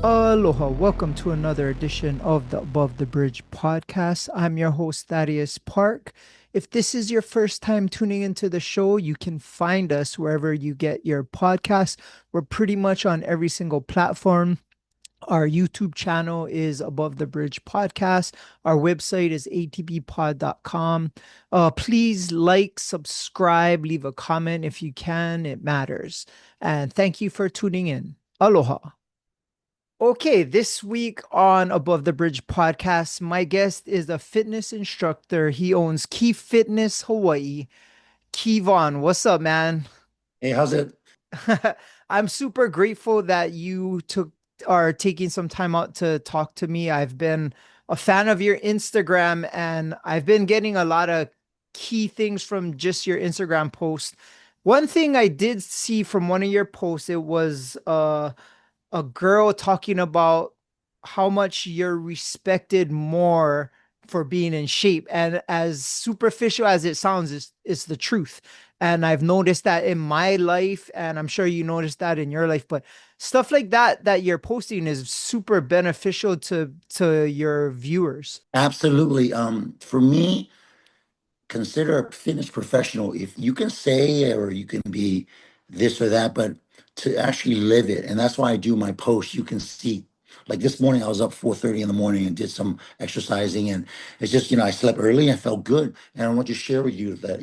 Aloha, welcome to another edition of the Above the Bridge podcast. I'm your host, Thaddeus Park. If this is your first time tuning into the show, you can find us wherever you get your podcasts. We're pretty much on every single platform. Our YouTube channel is Above the Bridge Podcast. Our website is atbpod.com. Please like, subscribe, leave a comment if you can. It matters. And thank you for tuning in. Aloha. Okay, this week on Above the Bridge podcast, my guest is a fitness instructor. He owns Key Fitness Hawaii. Kevon, what's up, man? Hey, how's it? I'm super grateful that you are taking some time out to talk to me. I've been a fan of your Instagram and I've been getting a lot of key things from just your Instagram post. One thing I did see from one of your posts, it was a girl talking about how much you're respected more for being in shape. And as superficial as it sounds, is the truth. And I've noticed that in my life, and I'm sure you noticed that in your life, but stuff like that you're posting is super beneficial to your viewers. Absolutely. For me, consider a fitness professional. If you can say or you can be this or that, but to actually live it. And that's why I do my posts. You can see, like this morning, I was up 4:30 in the morning and did some exercising. And it's just, I slept early. I felt good. And I want to share with you that,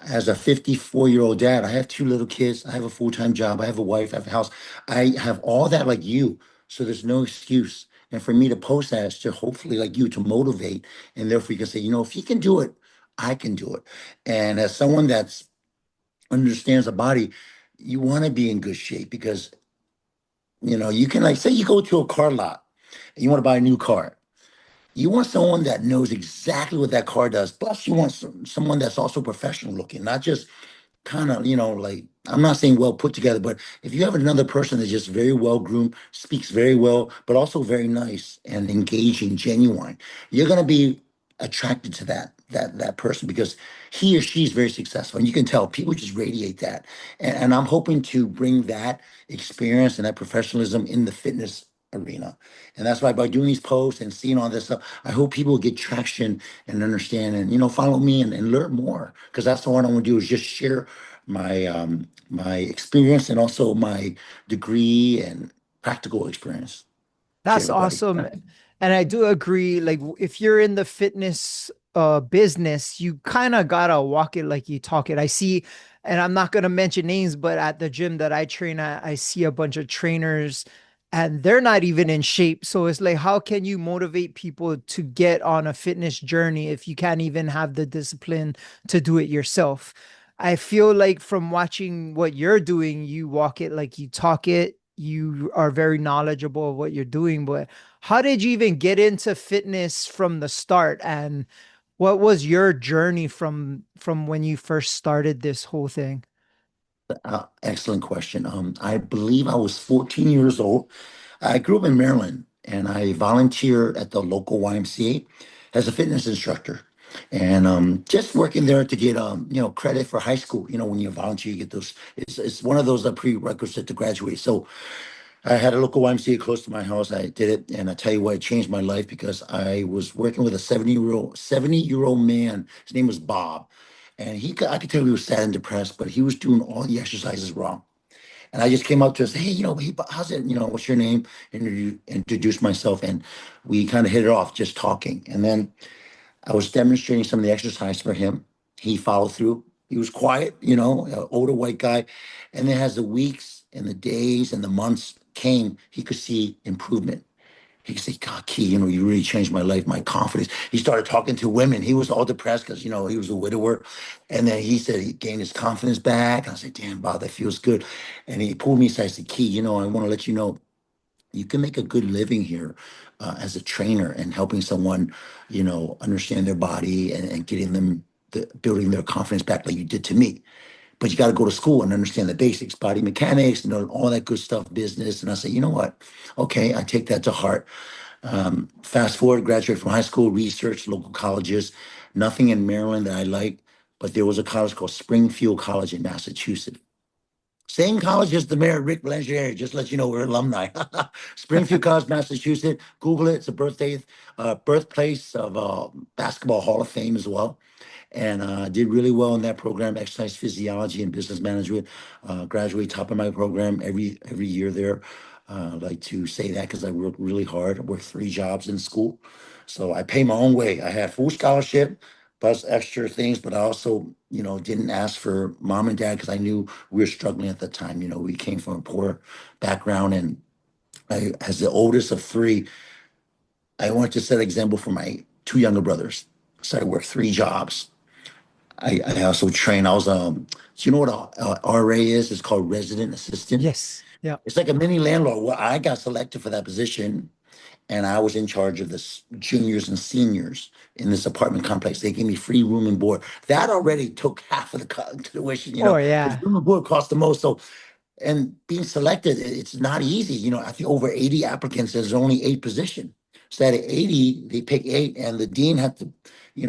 as a 54-year-old dad, I have two little kids. I have a full-time job. I have a wife. I have a house. I have all that like you. So there's no excuse. And for me to post that is to hopefully like you to motivate. And therefore you can say, if he can do it, I can do it. And as someone that's understands the body, you want to be in good shape because, you can like say you go to a car lot and you want to buy a new car. You want someone that knows exactly what that car does. Plus, you want someone that's also professional looking, not just kind of, like I'm not saying well put together, but if you have another person that's just very well groomed, speaks very well, but also very nice and engaging, genuine, you're gonna be attracted to that person because he or she is very successful. And you can tell people just radiate that. And I'm hoping to bring that experience and that professionalism in the fitness arena. And that's why by doing these posts and seeing all this stuff, I hope people get traction and understand and follow me and learn more. Because that's the one I want to do is just share my experience and also my degree and practical experience to That's everybody. awesome. And I do agree, like if you're in the fitness business, you kind of gotta walk it like you talk it. I see, and I'm not gonna mention names, but at the gym that I train at, I see a bunch of trainers and they're not even in shape. So it's like, how can you motivate people to get on a fitness journey if you can't even have the discipline to do it yourself? I feel like from watching what you're doing, you walk it like you talk it. You are very knowledgeable of what you're doing, but how did you even get into fitness from the start? And what was your journey from when you first started this whole thing? Excellent question. I believe I was 14 years old. I grew up in Maryland and I volunteered at the local YMCA as a fitness instructor. And just working there to get credit for high school. When you volunteer, you get those. It's one of those prerequisites to graduate. So I had a local YMCA close to my house. I did it, and I tell you what, it changed my life because I was working with a 70-year-old man. His name was Bob, and I could tell he was sad and depressed, but he was doing all the exercises wrong. And I just came up to him and said, hey, hey, how's it? What's your name? Introduced myself, and we kind of hit it off just talking. And then I was demonstrating some of the exercise for him. He followed through. He was quiet, an older white guy. And then as the weeks and the days and the months came, he could see improvement. He could say, God, Key, you really changed my life, my confidence. He started talking to women. He was all depressed because, he was a widower. And then he said he gained his confidence back. I said, damn, Bob, that feels good. And he pulled me aside and said, Key, I want to let you know you can make a good living here as a trainer and helping someone, understand their body and getting them building their confidence back like you did to me. But you got to go to school and understand the basics, body mechanics, all that good stuff, business. And I say, you know what? Okay, I take that to heart. Fast forward, graduate from high school, research, local colleges, nothing in Maryland that I liked, but there was a college called Springfield College in Massachusetts. Same college as the mayor, Rick Blanchard. Just let you know we're alumni. Springfield College, Massachusetts. Google it. It's a birthplace of basketball Hall of Fame as well. And did really well in that program, exercise physiology and business management. Graduate top of my program every year there. I like to say that because I worked really hard. I worked 3 jobs in school, so I pay my own way. I had full scholarship plus extra things, but I also, didn't ask for mom and dad because I knew we were struggling at the time. We came from a poor background, and I, as the oldest of 3, I wanted to set an example for my 2 younger brothers. So I worked 3 jobs. I also train. Do you know what a RA is? It's called resident assistant. Yes. Yeah. It's like a mini landlord. Well, I got selected for that position, and I was in charge of this juniors and seniors in this apartment complex. They gave me free room and board. That already took half of the tuition, Oh because yeah. room and board cost the most. So, and being selected, it's not easy. I think over 80 applicants, there's only 8 positions. So out of 80, they pick 8, and the dean had to,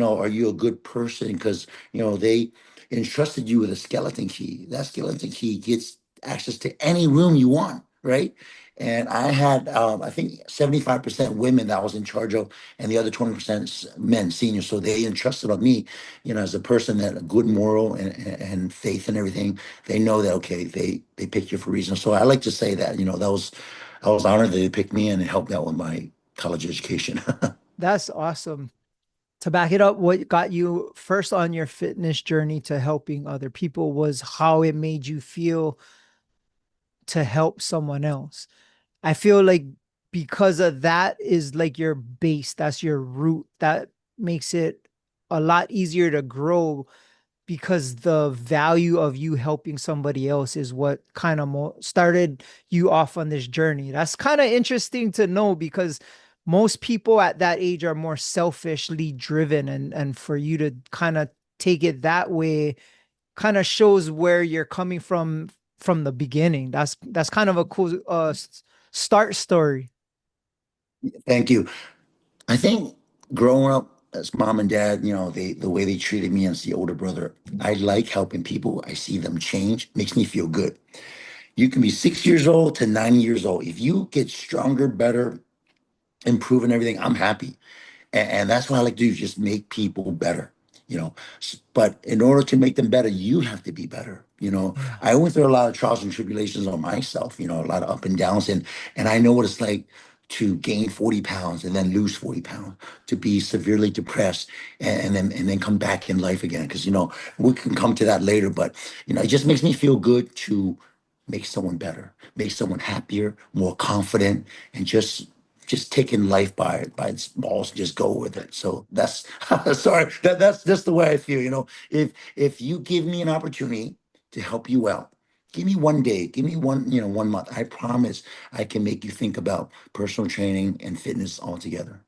are you a good person? Because, they entrusted you with a skeleton key. That skeleton key gets access to any room you want, right? And I had, I think, 75% women that I was in charge of, and the other 20% men, seniors. So they entrusted on me, as a person that a good moral and faith and everything. They know that, okay, they picked you for a reason. So I like to say that, I was honored that they picked me and it helped out with my college education. That's awesome. To back it up, what got you first on your fitness journey to helping other people was how it made you feel to help someone else. I feel like because of that is like your base, that's your root, that makes it a lot easier to grow because the value of you helping somebody else is what kind of started you off on this journey. That's kind of interesting to know because most people at that age are more selfishly driven, and for you to kind of take it that way kind of shows where you're coming from the beginning. That's kind of a cool start story. Thank you. I think growing up as mom and dad, the way they treated me as the older brother, I like helping people. I see them change, makes me feel good. You can be 6 years old to 9 years old. If you get stronger, better, improving everything, I'm happy. And that's what I like to do, just make people better, But in order to make them better, you have to be better. Yeah. I went through a lot of trials and tribulations on myself, a lot of up and downs. And I know what it's like to gain 40 pounds and then lose 40 pounds, to be severely depressed and then come back in life again. Because, we can come to that later. But, it just makes me feel good to make someone better, make someone happier, more confident, and just taking life by its balls and just go with it. So that's sorry, that's just the way I feel. If you give me an opportunity to help you out, give me one day, give me 1 month. I promise I can make you think about personal training and fitness altogether.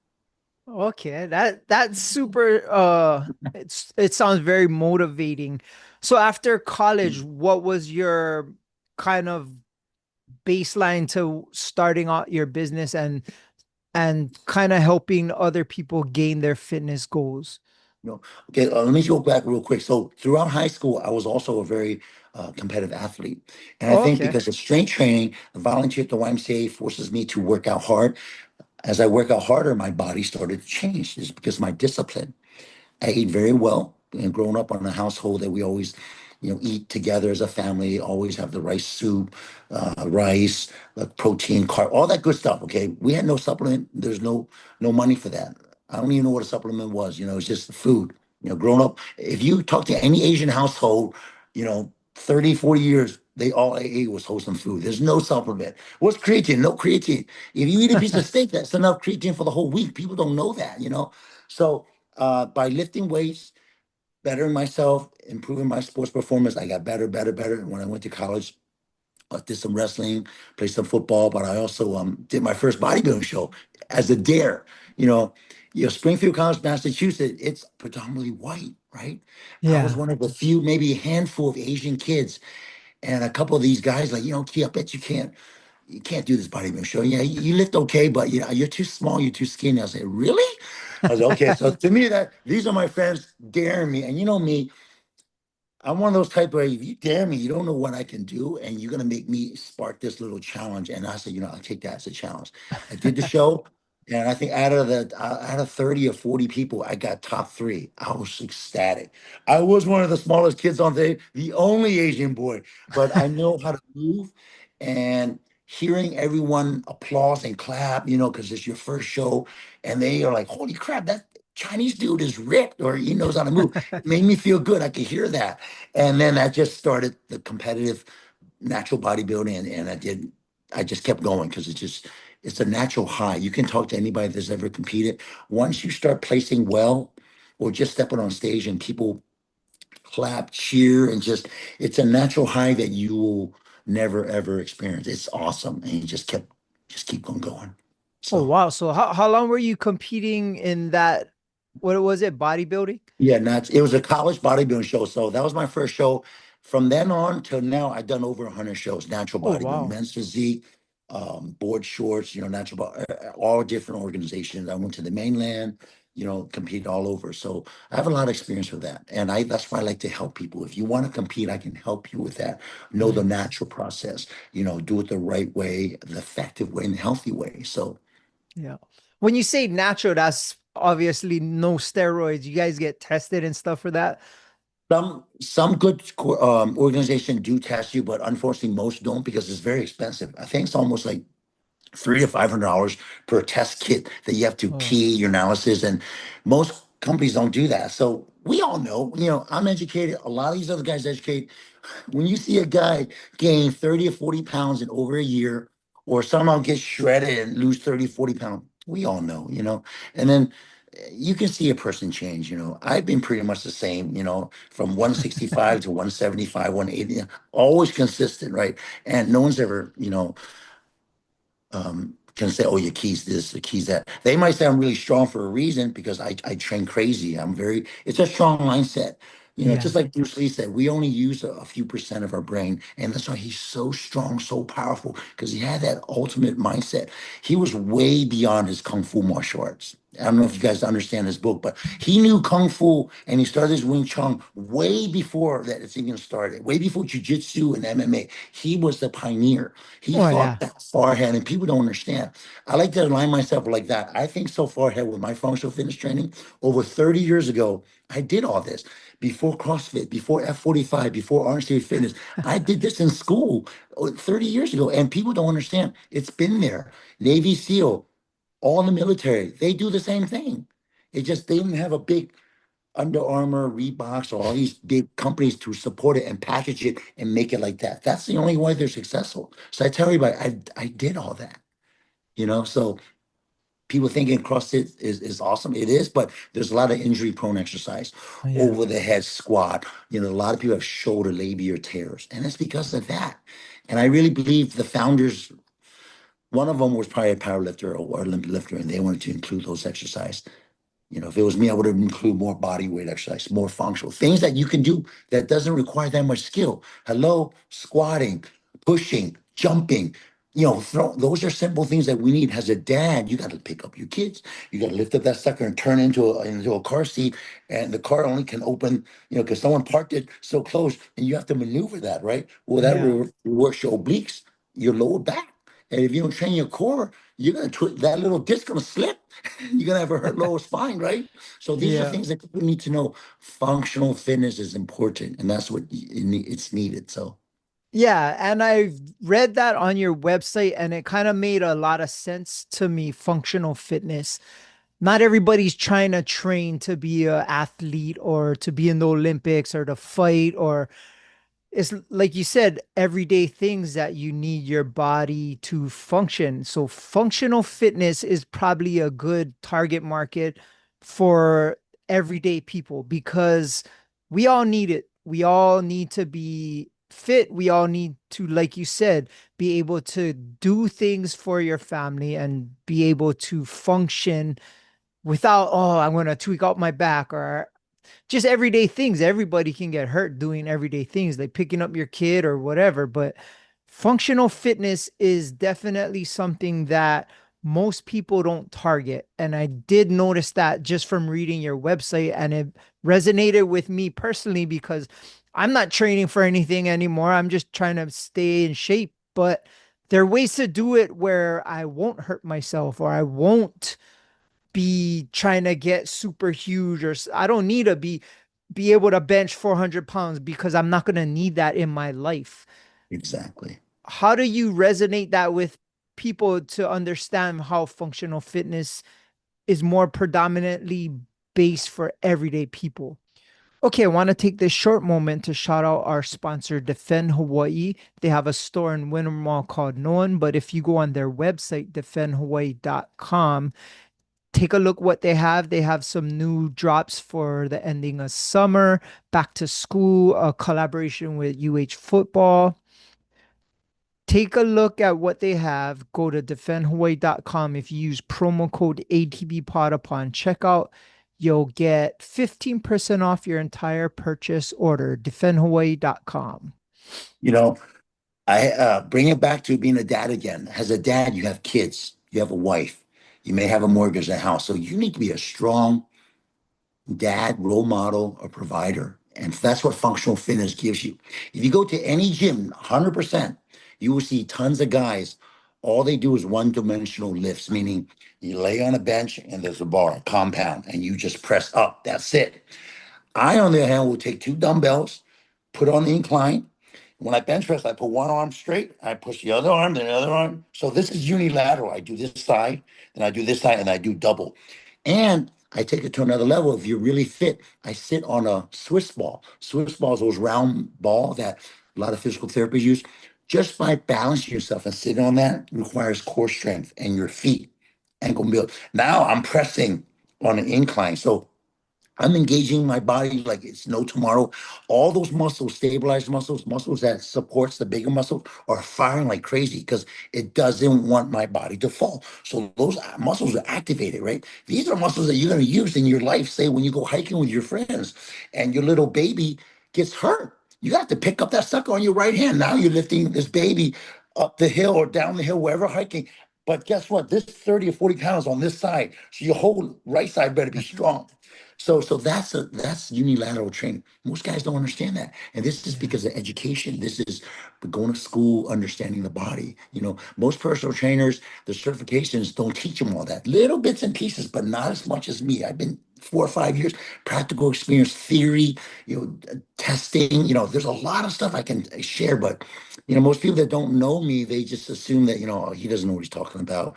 Okay, that's super it sounds very motivating. So after college, what was your kind of baseline to starting out your business and kind of helping other people gain their fitness goals? No. Okay, let me go back real quick. So throughout high school, I was also a very competitive athlete. And I think Okay. because of strength training, the volunteer at the YMCA forces me to work out hard. As I work out harder, my body started to change. It's because of my discipline. I ate very well and growing up on a household that we always, eat together as a family, always have the rice soup, rice, protein, carb, all that good stuff. Okay. We had no supplement. There's no money for that. I don't even know what a supplement was. It's just the food. Growing up, if you talk to any Asian household, 30, 40 years, they all ate was wholesome food. There's no supplement. What's creatine? No creatine. If you eat a piece of steak, that's enough creatine for the whole week. People don't know that. So by lifting weights, bettering myself, improving my sports performance, I got better, better, better. When I went to college, I did some wrestling, played some football, but I also did my first bodybuilding show as a dare. You know, Springfield College, Massachusetts, it's predominantly white, right? I was Yeah. one of the few, maybe a handful of Asian kids, and a couple of these guys like, Key, I bet you can't do this bodybuilding show. Yeah, you lift okay, but you're too small, you're too skinny. I was like, really? I was like, okay. So to me, that these are my friends daring me, and you know me, I'm one of those type where if you dare me, you don't know what I can do, and you're gonna make me spark this little challenge. And I said, I'll take that as a challenge. I did the show, and I think out of 30 or 40 people, I got top three. I was ecstatic. I was one of the smallest kids on the only Asian boy, but I know how to move, and hearing everyone applause and clap, because it's your first show, and they are like, "Holy crap, that Chinese dude is ripped," or he knows how to move. It made me feel good. I could hear that. And then that just started the competitive natural bodybuilding. And I just kept going because it's a natural high. You can talk to anybody that's ever competed. Once you start placing well or just stepping on stage and people clap, cheer, and it's a natural high that you will never ever experience. It's awesome. And you just keep on going. Oh So wow. So how long were you competing in that? What was it? Bodybuilding? yeah, it was a college bodybuilding show. So that was my first show. From then on till now, I've done over 100 shows, natural Oh bodybuilding, wow. men's physique, board shorts, all different organizations. I went to the mainland, competed all over. So I have a lot of experience with that. And that's why I like to help people. If you want to compete, I can help you with that. Know the Nice. natural process, do it the right way, the effective way, and the healthy way. So Yeah. When you say natural, that's obviously no steroids. You guys get tested and stuff for that. some good organizations do test you, but unfortunately most don't because it's very expensive. I think it's almost like $300 to $500 per test kit that you have to Oh, key your analysis, and most companies don't do that. So we all know, I'm educated. A lot of these other guys educate. When you see a guy gain 30 or 40 pounds in over a year, or somehow get shredded and lose 30, 40 pounds, we all know. And then you can see a person change. I've been pretty much the same, from 165 to 175, 180, always consistent, right? And no one's ever, can say, "Oh, your keys this, your keys that." They might say I'm really strong for a reason because I train crazy. It's a strong mindset. yeah. Just like Bruce Lee said, we only use a few percent of our brain. And that's why he's so strong, so powerful, because he had that ultimate mindset. He was way beyond his Kung Fu martial arts. I don't know if you guys understand his book, but he knew Kung Fu and he started his Wing Chun way before that it's even started, way before Jiu Jitsu and MMA. He was the pioneer. He Oh thought yeah. that far ahead, and people don't understand. I like to align myself like that. I think so far ahead with my functional fitness training. Over 30 years ago, I did all this before CrossFit, before F45, before Orange Theory Fitness. I did this in school 30 years ago, and people don't understand. It's been there. Navy SEAL, all in the military, they do the same thing. It just they didn't have a big Under Armour, Reeboks, or all these big companies to support it and package it and make it like that. That's the only way they're successful. So I tell everybody, I did all that. So people thinking CrossFit is awesome. It is, but there's a lot of injury prone exercise, Oh, yeah. over the head squat. A lot of people have shoulder labia tears, and it's because of that. And I really believe the founders, one of them was probably a power lifter or Olympic lifter, and they wanted to include those exercises. If it was me, I would have included more body weight exercise, more functional things that you can do that doesn't require that much skill. Hello, squatting, pushing, jumping. Those are simple things that we need. As a dad, you got to pick up your kids. You got to lift up that sucker and turn it into a car seat, and the car only can open, because someone parked it so close, and you have to maneuver that, right? Well, that Yeah. works your obliques, your lower back, and if you don't train your core, you're gonna that little disc gonna slip. You're gonna have a hurt lower spine, right? So these are Yeah. things that people need to know. Functional fitness is important, and that's what it's needed. So Yeah, and I've read that on your website and it kind of made a lot of sense to me, functional fitness. Not everybody's trying to train to be an athlete or to be in the Olympics or to fight, or it's like you said, everyday things that you need your body to function. So functional fitness is probably a good target market for everyday people because we all need it. We all need to be fit. We all need to, like you said, be able to do things for your family and be able to function without, oh, I'm going to tweak out my back or just everyday things. Everybody can get hurt doing everyday things like picking up your kid or whatever. But functional fitness is definitely something that most people don't target. And I did notice that just from reading your website, and it resonated with me personally because I'm not training for anything anymore. I'm just trying to stay in shape. But there are ways to do it where I won't hurt myself or I won't be trying to get super huge or I don't need to be able to bench 400 pounds because I'm not going to need that in my life. Exactly. How do you resonate that with people to understand how functional fitness is more predominantly based for everyday people? Okay, I want to take this short moment to shout out our sponsor, Defend Hawaii. They have a store in Winter Mall called Known, but if you go on their website, defendhawaii.com, take a look what they have. They have some new drops for the ending of summer, back to school, a collaboration with football. Take a look at what they have. Go to defendhawaii.com. If you use promo code ATBpod upon checkout, you'll get 15% off your entire purchase order. Defendhawaii.com. You know, I bring it back to being a dad again. As a dad, you have kids, you have a wife, you may have a mortgage, a house. So you need to be a strong dad, role model, a provider. And that's what functional fitness gives you. If you go to any gym, 100%, you will see tons of guys. All they do is one-dimensional lifts, meaning you lay on a bench and there's a bar, a compound, and you just press up. That's it. I, on the other hand, will take two dumbbells, put on the incline. When I bench press, I put one arm straight, I push the other arm, then the other arm. So this is unilateral. I do this side, then I do this side, and I do double. And I take it to another level. If you're really fit, I sit on a Swiss ball. Swiss ball is those round ball that a lot of physical therapists use. Just by balancing yourself and sitting on that requires core strength and your feet, ankle build. Now I'm pressing on an incline. So I'm engaging my body like it's no tomorrow. All those muscles, stabilized muscles, muscles that supports the bigger muscles are firing like crazy because it doesn't want my body to fall. So those muscles are activated, right? These are muscles that you're going to use in your life. Say when you go hiking with your friends and your little baby gets hurt, you have to pick up that sucker on your right hand. Now you're lifting this baby up the hill or down the hill, wherever hiking. But guess what? This 30 or 40 pounds on this side. So your whole right side better be strong. So that's unilateral training. Most guys don't understand that, and this is Yeah. because of education. This is going to school, understanding the body. Most personal trainers, the certifications don't teach them all that. Little bits and pieces, but not as much as me. I've been 4 or 5 years practical experience, theory, testing. There's a lot of stuff I can share, but most people that don't know me, they just assume that oh, he doesn't know what he's talking about,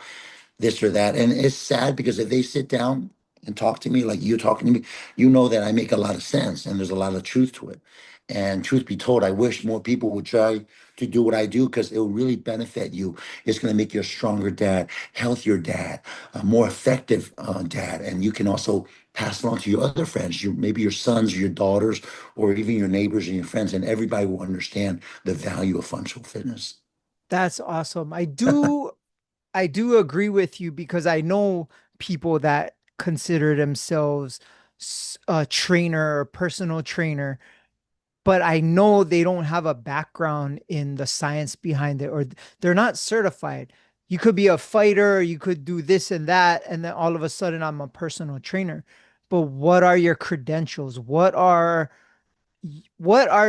this or that. And it's sad because if they sit down and talk to me like you're talking to me, you know that I make a lot of sense and there's a lot of truth to it. And truth be told, I wish more people would try to do what I do because it will really benefit you. It's going to make you a stronger dad, healthier dad, a more effective dad. And you can also pass it on to your other friends, maybe your sons, your daughters, or even your neighbors and your friends, and everybody will understand the value of functional fitness. That's awesome. I do agree with you because I know people that consider themselves a trainer or personal trainer, but I know they don't have a background in the science behind it or they're not certified. You could be a fighter, you could do this and that, and then all of a sudden I'm a personal trainer. But what are your credentials? What are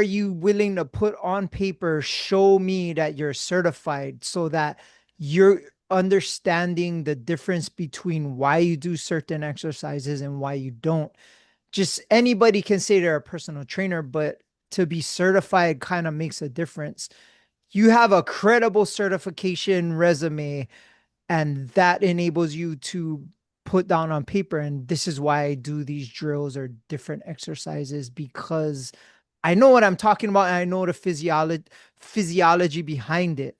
you willing to put on paper? Show me that you're certified so that you're understanding the difference between why you do certain exercises and why you don't. Just anybody can say they're a personal trainer, but to be certified kind of makes a difference. You have a credible certification resume, and that enables you to put down on paper. And this is why I do these drills or different exercises because I know what I'm talking about and I know the physiology behind it.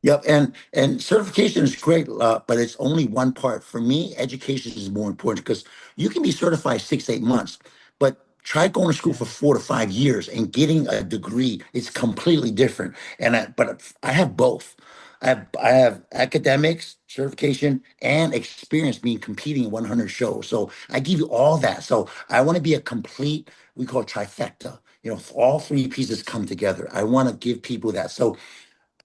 Yep, and certification is great, but it's only one part. For me, education is more important because you can be certified 6, 8 months, but try going to school for Yeah. 4 to 5 years and getting a degree. It's completely different. But I have both. I have academics, certification, and experience being competing in 100 shows. So I give you all that. So I want to be a complete, we call it trifecta. All three pieces come together. I want to give people that. So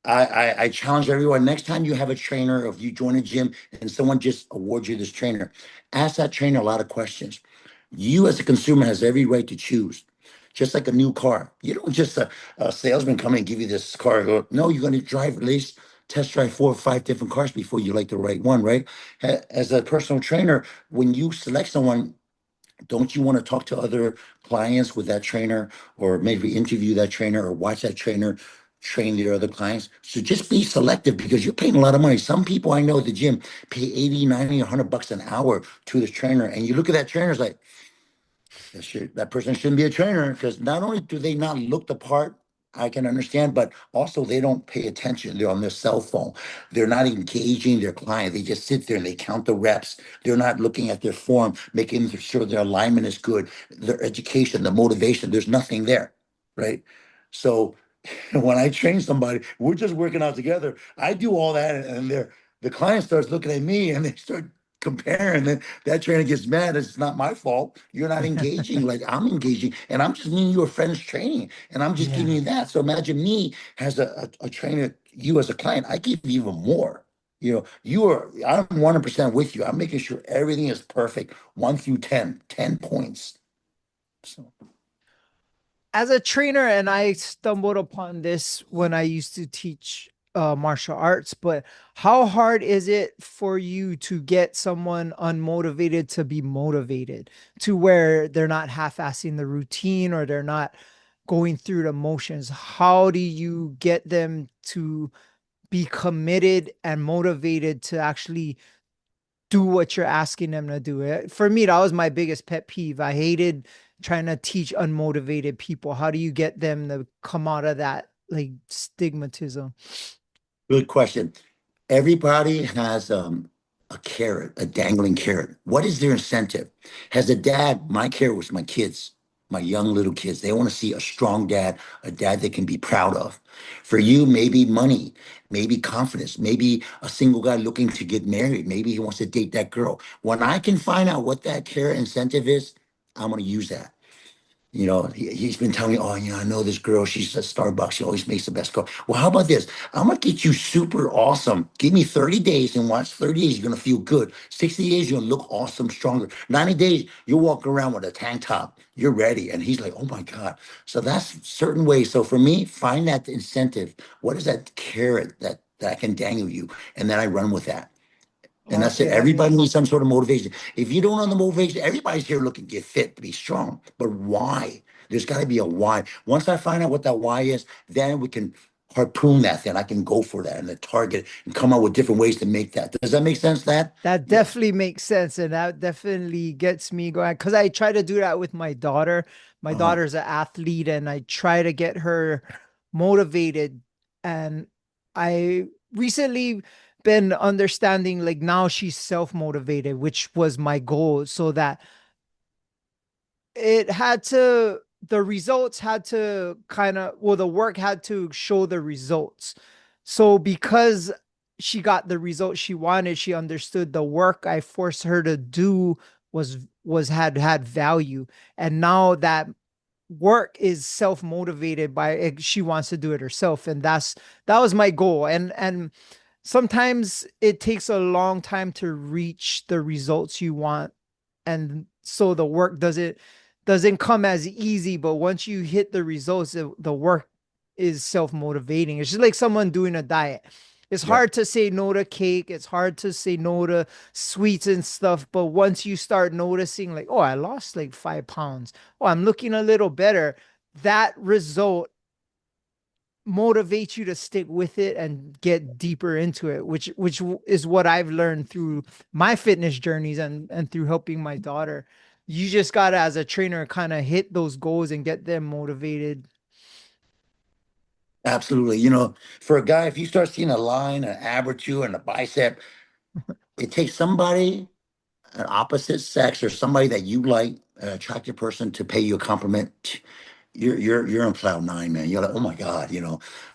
I challenge everyone. Next time you have a trainer, or if you join a gym and someone just awards you this trainer, ask that trainer a lot of questions. You as a consumer has every right to choose. just like a new car. You don't just a salesman come in and give you this car. Go, no, you're going to drive at least test drive 4 or 5 different cars before you like the right one, right? As a personal trainer, when you select someone, don't you want to talk to other clients with that trainer, or maybe interview that trainer, or watch that trainer train their other clients? So just be selective, because you're paying a lot of money. Some people I know at the gym pay 80, 90, 100 bucks an hour to this trainer. And you look at that trainer, it's like, that person shouldn't be a trainer, because not only do they not look the part, I can understand, but also they don't pay attention. They're on their cell phone. They're not engaging their client. They just sit there and they count the reps. They're not looking at their form, making sure their alignment is good, their education, the motivation. There's nothing there, right? So when I train somebody, we're just working out together. I do all that, and the client starts looking at me, and they start comparing. And that trainer gets mad. It's not my fault. You're not engaging like I'm engaging, and I'm just meeting you a friend's training, and I'm just giving Yeah. you that. So imagine me as a trainer, you as a client, I give you even more. I'm 100% with you. I'm making sure everything is perfect, 1 through 10, 10 points. So As a trainer, and I stumbled upon this when I used to teach martial arts, but how hard is it for you to get someone unmotivated to be motivated, to where they're not half-assing the routine or they're not going through the motions? How do you get them to be committed and motivated to actually do what you're asking them to do? For me, that was my biggest pet peeve. I hated trying to teach unmotivated people. How do you get them to come out of that like stigmatism? good question. Everybody has a carrot, a dangling carrot. What is their incentive? As a dad, my carrot was my kids, my young little kids. They want to see a strong dad, a dad they can be proud of. For you, maybe money, maybe confidence, maybe a single guy looking to get married. Maybe he wants to date that girl. When I can find out what that carrot incentive is, I'm going to use that. He's been telling me, oh, I know this girl. She's at Starbucks. She always makes the best coffee. Well, how about this? I'm going to get you super awesome. Give me 30 days and watch. 30 days, you're going to feel good. 60 days, you're going to look awesome, stronger. 90 days, you'll walk around with a tank top. You're ready. And he's like, oh my God. So that's certain ways. So for me, find that incentive. What is that carrot that can dangle you? And then I run with that. And that's it. Okay, that Everybody makes needs some sort of motivation. If you don't know the motivation, everybody's here looking to get fit, to be strong. But why? There's got to be a why. Once I find out what that why is, then we can harpoon that thing. I can go for that and the target and come up with different ways to make that. Does that make sense? That? that Yeah. definitely makes sense, and that definitely gets me going because I try to do that with my daughter. My Uh-huh. daughter's an athlete, and I try to get her motivated. And I recently been understanding, like, now she's self-motivated, which was my goal, so that it had to the results had to kind of, well, the work had to show the results. So because she got the results she wanted, she understood the work I forced her to do was had value. And now that work is self-motivated by it, she wants to do it herself, and that was my goal. And sometimes it takes a long time to reach the results you want, and so the work doesn't come as easy. But once you hit the results, the work is self-motivating. It's just like someone doing a diet. It's Yep. hard to say no to cake, it's hard to say no to sweets and stuff, but once you start noticing, like, oh, I lost like 5 pounds, oh, I'm looking a little better, that result motivates you to stick with it and get deeper into it, which is what I've learned through my fitness journeys and through helping my daughter. You just gotta, as a trainer, kind of hit those goals and get them motivated. Absolutely. For a guy, if you start seeing a line, an ab or two, and a bicep, it takes somebody an opposite sex, or somebody that you like, an attractive person, to pay you a compliment. You're on cloud nine, man. You're like, oh my God,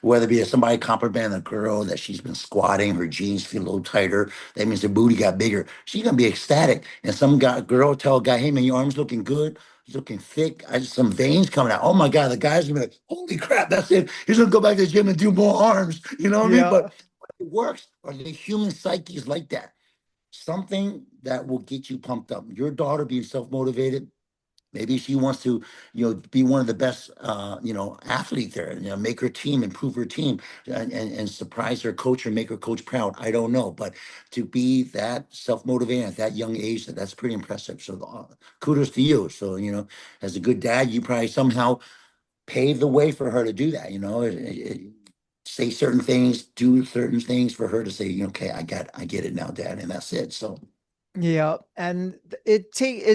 whether it be somebody complimenting a girl that she's been squatting, her jeans feel a little tighter, that means her booty got bigger. She's gonna be ecstatic. And some girl tell a guy, hey man, your arm's looking good, it's looking thick. I just some veins coming out. Oh my God, the guy's gonna be like, holy crap, that's it. He's gonna go back to the gym and do more arms. You know what I mean? Yeah. But it works. Or the human psyche is like that. Something that will get you pumped up. Your daughter being self-motivated, Maybe she wants to, be one of the best, athlete there. Make her team, improve her team, and surprise her coach or make her coach proud. I don't know, but to be that self motivated at that young age, that's pretty impressive. So kudos to you. So as a good dad, you probably somehow paved the way for her to do that. Say certain things, do certain things for her to say, okay, I get it now, Dad, and that's it. So. Yeah, and it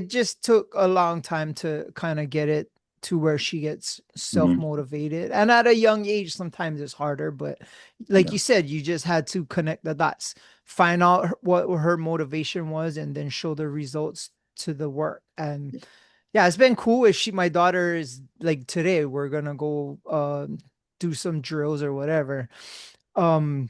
just took a long time to kind of get it to where she gets Mhm. self-motivated. And at a young age, sometimes it's harder, but like Yeah. you said, you just had to connect the dots, find out what her motivation was, and then show the results to the work. And yeah, it's been cool. If she, my daughter is like today, we're gonna go do some drills or whatever. Um,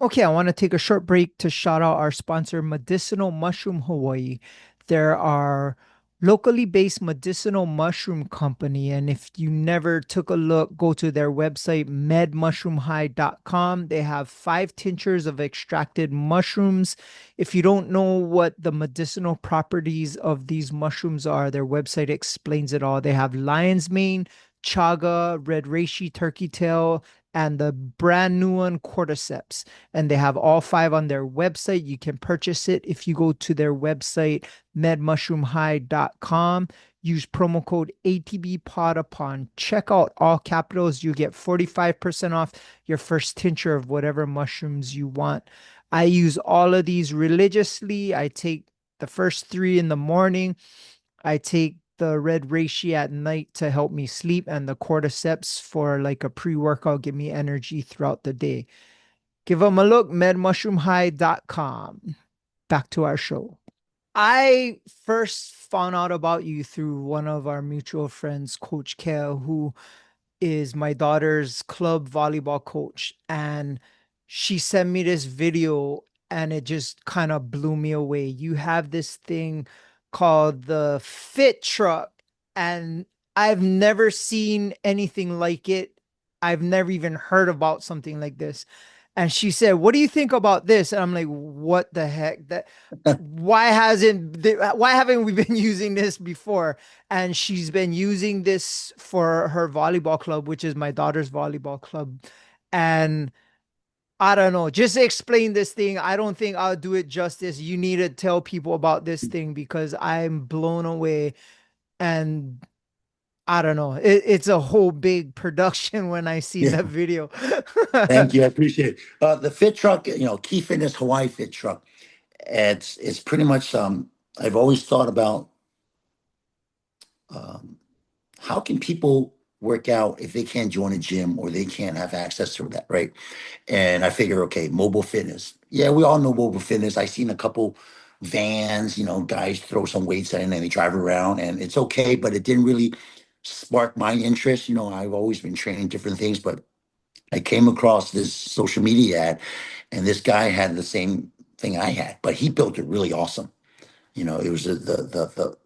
Okay, I want to take a short break to shout out our sponsor, Medicinal Mushroom Hawaii. They're our locally based medicinal mushroom company. And if you never took a look, go to their website, medmushroomhigh.com. They have 5 tinctures of extracted mushrooms. If you don't know what the medicinal properties of these mushrooms are, their website explains it all. They have lion's mane, chaga, red reishi, turkey tail, and the brand new one, cordyceps, and they have all 5 on their website. You can purchase it if you go to their website, medmushroomhigh.com. Use promo code ATB Pod upon checkout, all capitals. You get 45% off your first tincture of whatever mushrooms you want. I use all of these religiously. I take the first 3 in the morning. I take the red reishi at night to help me sleep, and the cordyceps for like a pre-workout, give me energy throughout the day. Give them a look, medmushroomhigh.com. Back to our show. I first found out about you through one of our mutual friends, Coach Kale, who is my daughter's club volleyball coach. And she sent me this video and it just kind of blew me away. You have this thing called the Fit Truck, and I've never seen anything like it. I've never even heard about something like this. And she said, "What do you think about this?" And I'm like, "What the heck? That why haven't we been using this before?" And she's been using this for her volleyball club, which is my daughter's volleyball club. And I don't know, just explain this thing. I don't think I'll do it justice. You need to tell people about this thing because I'm blown away. And I don't know, it's a whole big production when I seen Yeah. that video. Thank you. I appreciate it. The Fit Truck, Key Fitness Hawaii Fit Truck. It's pretty much. I've always thought about um, how can people work out if they can't join a gym or they can't have access to that, right? And I figure, okay, mobile fitness. Yeah, we all know mobile fitness. I've seen a couple vans, guys throw some weights in and they drive around, and it's okay, but it didn't really spark my interest. I've always been training different things, but I came across this social media ad, and this guy had the same thing I had, but he built it really awesome. It was the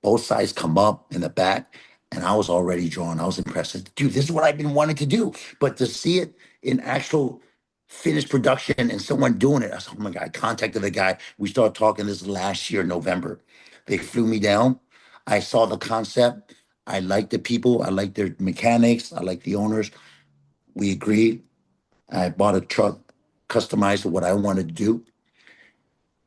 both sides come up in the back, and I was already drawn. I was impressed. I said, dude, this is what I've been wanting to do. But to see it in actual finished production and someone doing it, I said, oh my God, I contacted the guy. We started talking this last year, November. They flew me down. I saw the concept. I liked the people. I liked their mechanics. I liked the owners. We agreed. I bought a truck customized to what I wanted to do.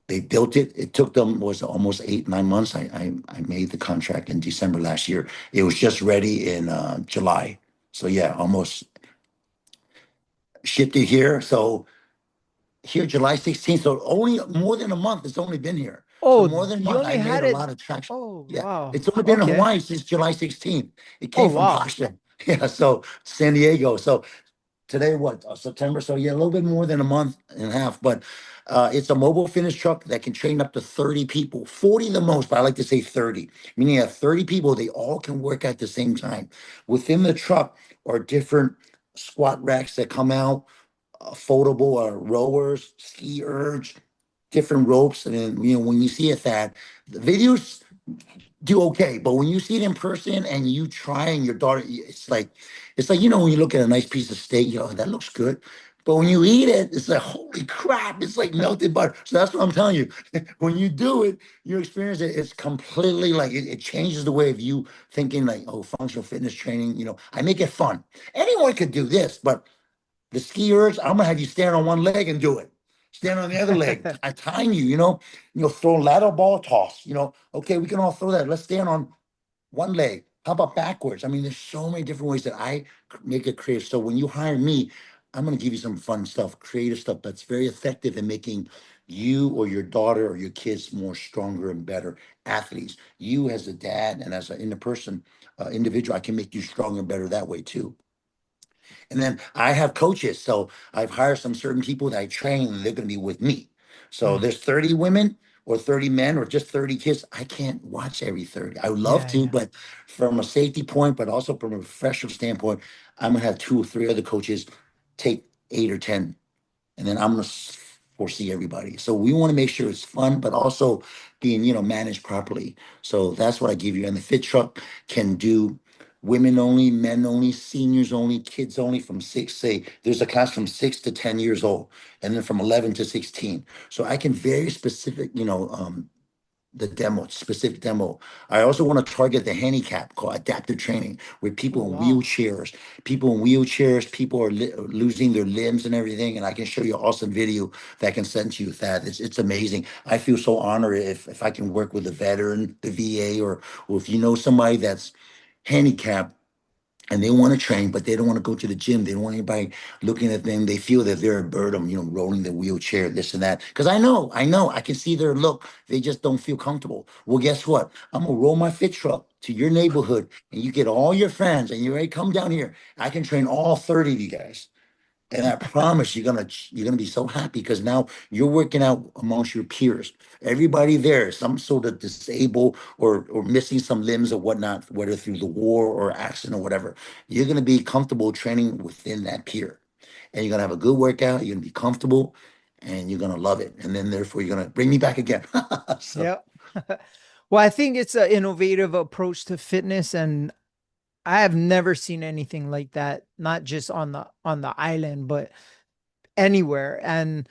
They built it. It took them was almost 8 9 months. I made the contract in December last year. It was just ready in July. So yeah, almost shipped it here. So here July 16th. So only more than a month. It's only been here. So Oh, more than a you month. only I made had a it. lot of traction. Oh, Yeah, wow. it's only been in Okay. Hawaii since July 16th. It Oh, came from wow. Boston. Yeah, so San Diego. So today what September, so yeah, a little bit more than a month and a half, but it's a mobile fitness truck that can train up to 30 people, 40 the most, but I like to say 30, meaning you have 30 people, they all can work at the same time. Within the truck are different squat racks that come out, foldable rowers, ski ergs, different ropes. And then when you see it, that the videos do okay. But when you see it in person and you try and your daughter, it's like when you look at a nice piece of steak, that looks good. But when you eat it, it's like, holy crap, it's like melted butter. So that's what I'm telling you. When you do it, you experience it, it's completely like it changes the way of you thinking, like, oh, functional fitness training, I make it fun. Anyone could do this, but the skiers, I'm gonna have you stand on one leg and do it. Stand on the other leg. I time you, throw lateral ball toss, okay, we can all throw that. Let's stand on one leg. How about backwards? I mean, there's so many different ways that I make it creative. So when you hire me, I'm going to give you some fun stuff, creative stuff that's very effective in making you or your daughter or your kids more stronger and better athletes. You as a dad and as an in-person individual, I can make you stronger and better that way too. And then I have coaches. So I've hired some certain people that I train and they're going to be with me. So Mm. there's 30 women or 30 men or just 30 kids. I can't watch every 30. I would love Yeah, to, yeah. but from a safety point, but also from a professional standpoint, I'm going to have two or three other coaches take 8 or 10, and then I'm going to foresee everybody. So we want to make sure it's fun, but also being, managed properly. So that's what I give you. And the fit truck can do women only, men only, seniors only, kids only from six, say there's a class from 6 to 10 years old, and then from 11 to 16. So I can very specific, the demo, specific demo. I also want to target the handicap called adaptive training, where Oh, wow. people are losing their limbs and everything. And I can show you an awesome video that I can send to you. That it's amazing. I feel so honored if I can work with a veteran, the VA, or if you know somebody that's handicapped and they want to train, but they don't want to go to the gym. They don't want anybody looking at them. They feel that they're a burden, rolling the wheelchair, this and that. Because I can see their look. They just don't feel comfortable. Well, guess what? I'm gonna roll my fit truck to your neighborhood, and you get all your friends, and you ready? Come down here. I can train all 30 of you guys. And I promise you're gonna be so happy because now you're working out amongst your peers. Everybody there, some sort of disabled or missing some limbs or whatnot, whether through the war or accident or whatever. You're gonna be comfortable training within that peer, and you're gonna have a good workout. You're gonna be comfortable, and you're gonna love it. And then therefore you're gonna bring me back again. So Yep. Well, I think it's an innovative approach to fitness, and I have never seen anything like that, not just on the island, but anywhere. And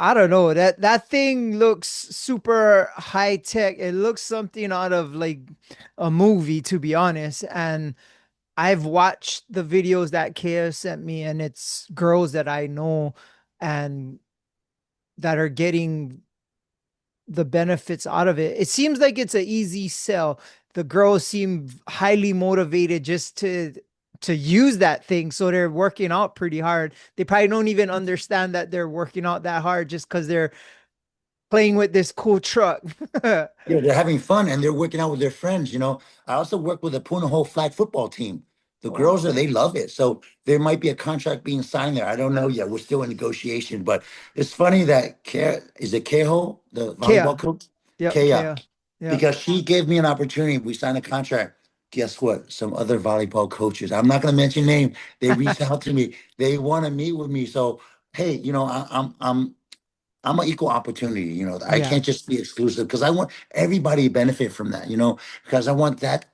I don't know, that thing looks super high tech. It looks something out of like a movie, to be honest. And I've watched the videos that Kea sent me, and it's girls that I know and that are getting the benefits out of it. It seems like it's an easy sell. The girls seem highly motivated just to use that thing, so they're working out pretty hard. They probably don't even understand that they're working out that hard just because they're playing with this cool truck. yeah, they're having fun and they're working out with their friends. I also work with a Punahou flag football team. The girls Oh, are they love it. So there might be a contract being signed there. I don't know yet. We're still in negotiation, but it's funny that is it Keho, the Kea. volleyball coach? Yep, Kea, Kea. Yep. because she gave me an opportunity. We signed a contract. Guess what? Some other volleyball coaches, I'm not going to mention name, they reached out to me. They want to meet with me. So hey, I'm an equal opportunity. I Yeah. can't just be exclusive because I want everybody to benefit from that. Because I want that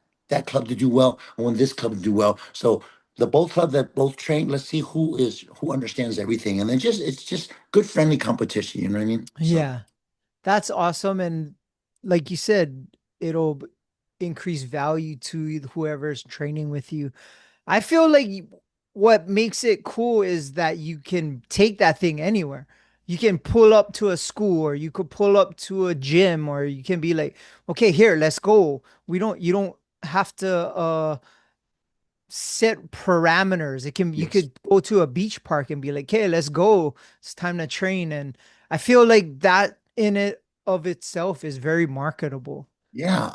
club to do well. I want this club to do well. So the both clubs that both train, let's see who understands everything, and then it's just good friendly competition. You know what I mean? So Yeah. That's awesome. And like you said, it'll increase value to whoever's training with you. I feel like what makes it cool is that you can take that thing anywhere. You can pull up to a school, or you could pull up to a gym, or you can be like, okay, here, let's go. You don't have to set parameters. You yes. could go to a beach park and be like, hey, let's go. It's time to train. And I feel like that in it of itself is very marketable. Yeah,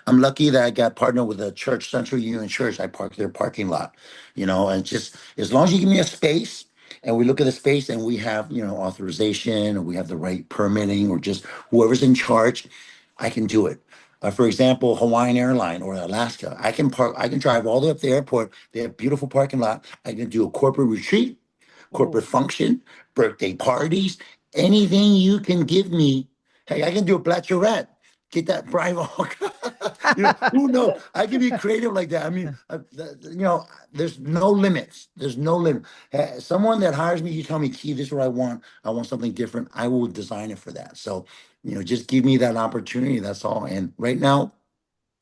I'm lucky that I got partnered with a church, Central Union Church. I park their parking lot, and just as long as you give me a space and we look at the space and we have, authorization or we have the right permitting or just whoever's in charge, I can do it. For example, Hawaiian Airline or Alaska, I can drive all the way up to the airport. They have beautiful parking lot. I can do a corporate retreat, corporate Oh, function, birthday parties, anything you can give me. Hey, I can do a bachelorette. get that bribe on. Who knows? I can be creative like that. I mean, there's no limits. There's no limit. Someone that hires me, you tell me, Key, this is what I want. I want something different. I will design it for that. So, just give me that opportunity. That's all. And right now,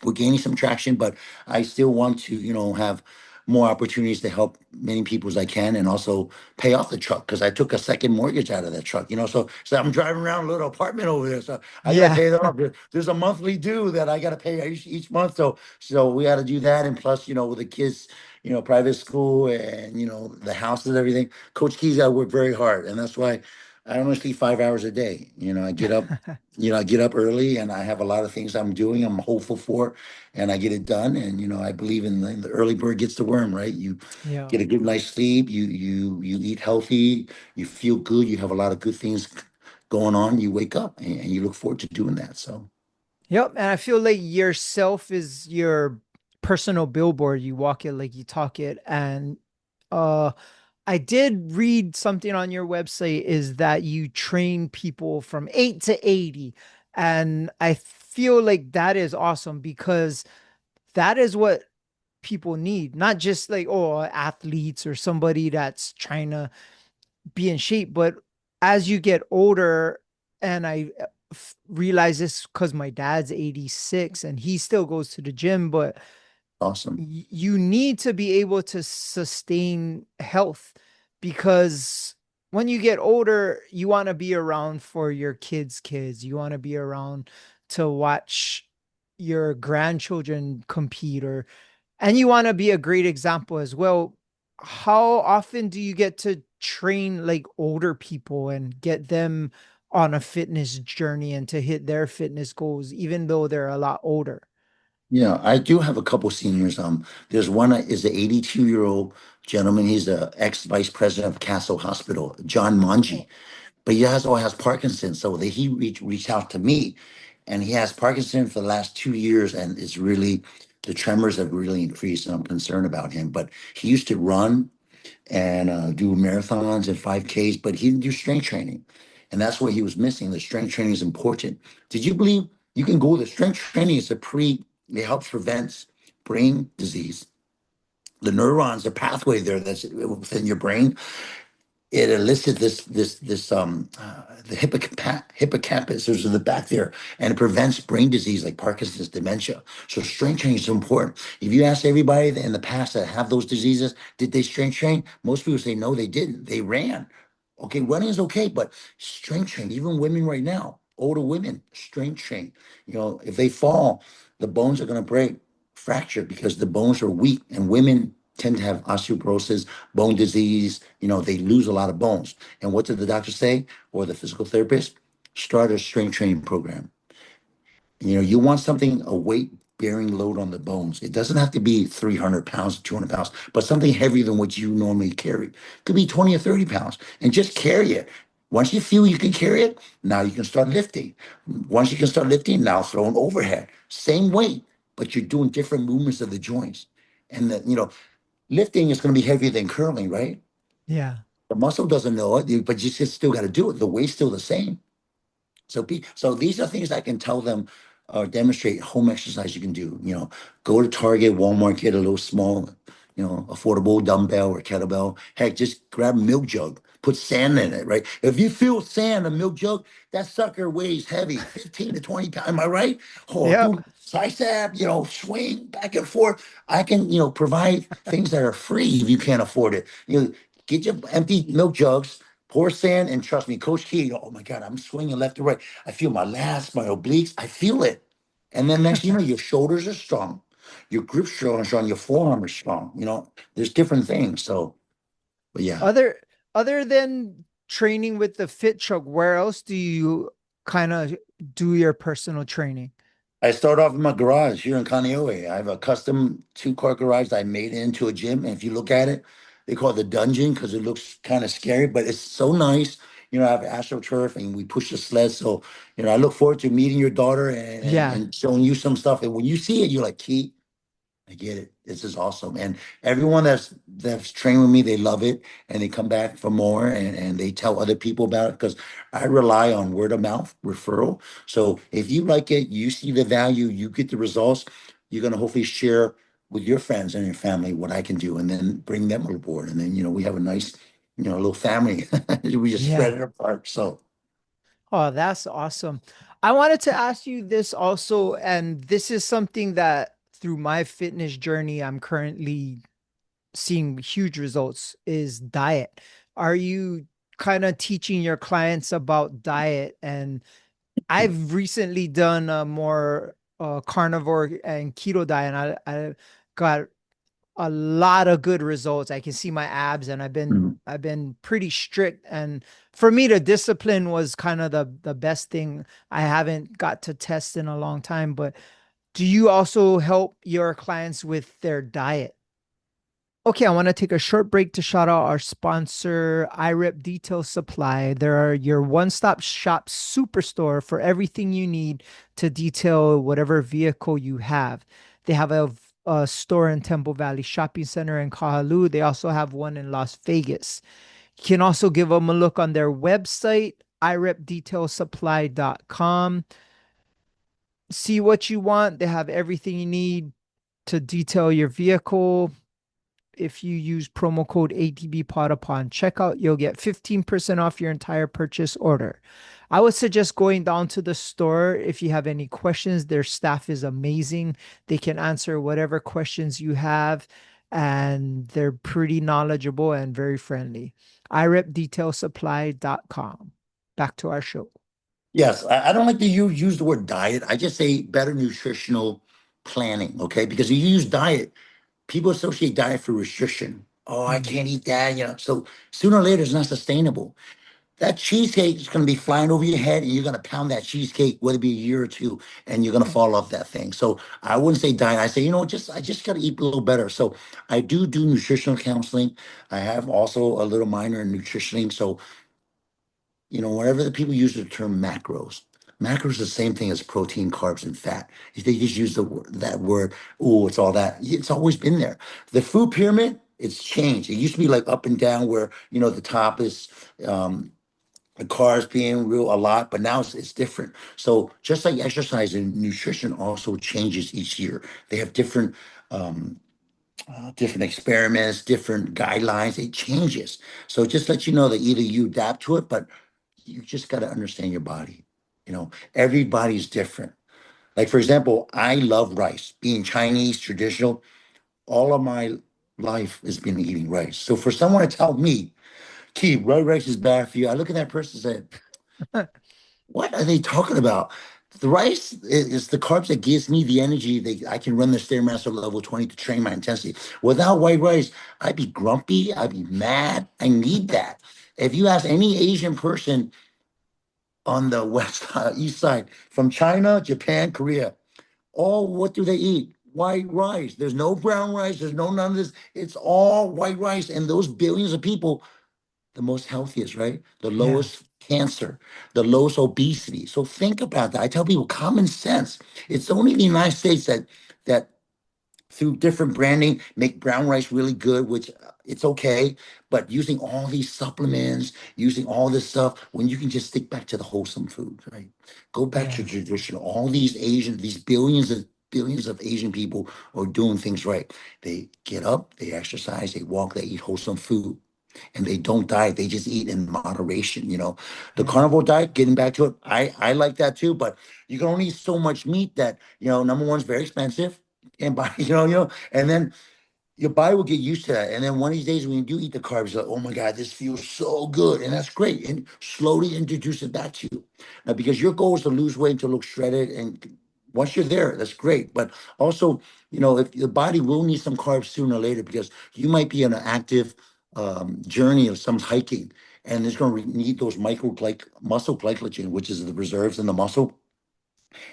we're gaining some traction, but I still want to, have more opportunities to help many people as I can, and also pay off the truck because I took a second mortgage out of that truck. So I'm driving around a little apartment over there, so I got to Yeah. pay that off. There's a monthly due that I got to pay each month, so we got to do that, and plus, with the kids, private school, and the house and everything. Coach Key's got to work very hard, and that's why I only sleep 5 hours a day. I get up. I get up early and I have a lot of things I'm doing, I'm hopeful for, and I get it done. And, I believe in the early bird gets the worm, right? You Yeah. get a good night's sleep, you eat healthy, you feel good, you have a lot of good things going on. You wake up and you look forward to doing that. So Yep. And I feel like yourself is your personal billboard. You walk it like you talk it. And uh I did read something on your website is that you train people from 8 to 80. And I feel like that is awesome because that is what people need, not just like, oh, athletes or somebody that's trying to be in shape, but as you get older, and I realize this because my dad's 86 and he still goes to the gym, but awesome. you need to be able to sustain health because when you get older, you want to be around for your kids. You want to be around to watch your grandchildren compete, or and you want to be a great example as well. How often do you get to train like older people and get them on a fitness journey and to hit their fitness goals, even though they're a lot older? Yeah, I do have a couple seniors. There's one that is an 82-year-old gentleman. He's the ex-vice president of Castle Hospital, John Manji. Oh, But he has Parkinson's. So he reached out to me, and he has Parkinson's for the last 2 years, and it's really the tremors have really increased, and I'm concerned about him. But he used to run and do marathons and 5Ks, but he didn't do strength training, and that's what he was missing. The strength training is important. Did you believe you can go? The strength training is a pre. It helps prevent brain disease. The neurons, the pathway there that's within your brain, it elicits the hippocampus is in the back there, and it prevents brain disease like Parkinson's, dementia. So strength training is so important. If you ask everybody in the past that have those diseases, did they strength train? Most people say no, they didn't. They ran. Okay, running is okay, but strength train, even women right now, older women, strength train. If they fall, the bones are going to break, fracture, because the bones are weak, and women tend to have osteoporosis, bone disease. They lose a lot of bones. And what did the doctor say, or the physical therapist? Start a strength training program. You want something, a weight bearing load on the bones. It doesn't have to be 300 pounds, 200 pounds, but something heavier than what you normally carry. It could be 20 or 30 pounds, and just carry it. Once you feel you can carry it, now you can start lifting. Once you can start lifting, now throw an overhead. Same weight, but you're doing different movements of the joints. And lifting is going to be heavier than curling, right? yeah. The muscle doesn't know it, but you just still got to do it. The weight's still the same. So these are things I can tell them or demonstrate home exercise you can do. Go to Target, Walmart, get a little small, affordable dumbbell or kettlebell. Heck, just grab a milk jug, put sand in it, right? If you feel sand, a milk jug, that sucker weighs heavy, 15 to 20 pounds. Am I right? Oh, Yep. do tricep, swing back and forth. I can, provide things that are free if you can't afford it. Get your empty milk jugs, pour sand, and trust me, Coach Key, oh my God, I'm swinging left to right. I feel my lats, my obliques, I feel it. And then next, your shoulders are strong, your grip strong, your forearm is strong. There's different things. So, but yeah, Other other than training with the fit truck, where else do you kind of do your personal training? I start off in my garage here in Kaneohe. I have a custom two-car garage that I made into a gym. And if you look at it, they call it the dungeon because it looks kind of scary, but it's so nice. I have AstroTurf and we push the sled. So, I look forward to meeting your daughter and, and, Yeah. and showing you some stuff. And when you see it, you're like, Key, I get it. This is awesome. And everyone that's trained with me, they love it and they come back for more and they tell other people about it because I rely on word of mouth referral. So if you like it, you see the value, you get the results, you're gonna hopefully share with your friends and your family what I can do and then bring them on board. And then, we have a nice, little family. We just spread Yeah. it apart. So Oh, that's awesome. I wanted to ask you this also, and this is something that through my fitness journey, I'm currently seeing huge results is diet. Are you kind of teaching your clients about diet? And I've recently done a more carnivore and keto diet, and I got a lot of good results. I can see my abs, and mm. I've been pretty strict. And for me, the discipline was kind of the best thing. I haven't got to test in a long time, but do you also help your clients with their diet? Okay, I want to take a short break to shout out our sponsor, iRep Detail Supply. They're your one-stop shop superstore for everything you need to detail whatever vehicle you have. They have a store in Temple Valley Shopping Center in Kahaluu. They also have one in Las Vegas. You can also give them a look on their website, irepdetailsupply.com. See what you want. They have everything you need to detail your vehicle. If you use promo code ATBpod upon checkout, you'll get 15% off your entire purchase order. I would suggest going down to the store if you have any questions. Their staff is amazing. They can answer whatever questions you have, and they're pretty knowledgeable and very friendly. irepdetailsupply.com. Back to our show. Yes, I don't like to use the word diet. I just say better nutritional planning, okay? Because you use diet, people associate diet for restriction. Oh, I Mm, can't eat that, So sooner or later, it's not sustainable. That cheesecake is going to be flying over your head, and you're going to pound that cheesecake, whether it be a year or two, and you're going to fall off that thing. So I wouldn't say diet. I say, I just got to eat a little better. So I do nutritional counseling. I have also a little minor in nutritioning. So whenever the people use the term macros, macros is the same thing as protein, carbs, and fat. If they just use that word, oh, it's all that. It's always been there. The food pyramid, it's changed. It used to be like up and down, where the top is the carbs being real a lot, but now it's different. So just like exercise and nutrition also changes each year. They have um, different experiments, different guidelines. It changes. So just let you know that either you adapt to it, but you just got to understand your body. Everybody's different. Like, for example, I love rice. Being Chinese, traditional, all of my life has been eating rice. So for someone to tell me, Key, white rice is bad for you, I look at that person and say, what are they talking about? The rice is the carbs that gives me the energy that I can run the Stairmaster level 20 to train my intensity. Without white rice, I'd be grumpy, I'd be mad. I need that. If you ask any Asian person on the west east side, from China, Japan, Korea, all what do they eat? White rice. There's no brown rice. There's no none of this. It's all white rice. And those billions of people, the most healthiest, right? The yeah. lowest cancer, the lowest obesity. So think about that. I tell people common sense. It's only the United States that through different branding make brown rice really good, which it's okay. But using all these supplements, using all this stuff, when you can just stick back to the wholesome food, right? Go back to Yeah. tradition. All these billions of Asian people are doing things right. They get up, they exercise, they walk, they eat wholesome food, and they don't diet. They just eat in moderation. The Yeah. carnivore diet. Getting back to it, I like that too. But you can only eat so much meat that number one is very expensive, and buy and then your body will get used to that. And then one of these days when you do eat the carbs, you're like, oh my God, this feels so good. And that's great. And slowly introduce it back to you. Now, because your goal is to lose weight and to look shredded. And once you're there, that's great. But also, if the body will need some carbs sooner or later, because you might be on an active journey of some hiking, and it's going to need those muscle glycogen, which is the reserves in the muscle,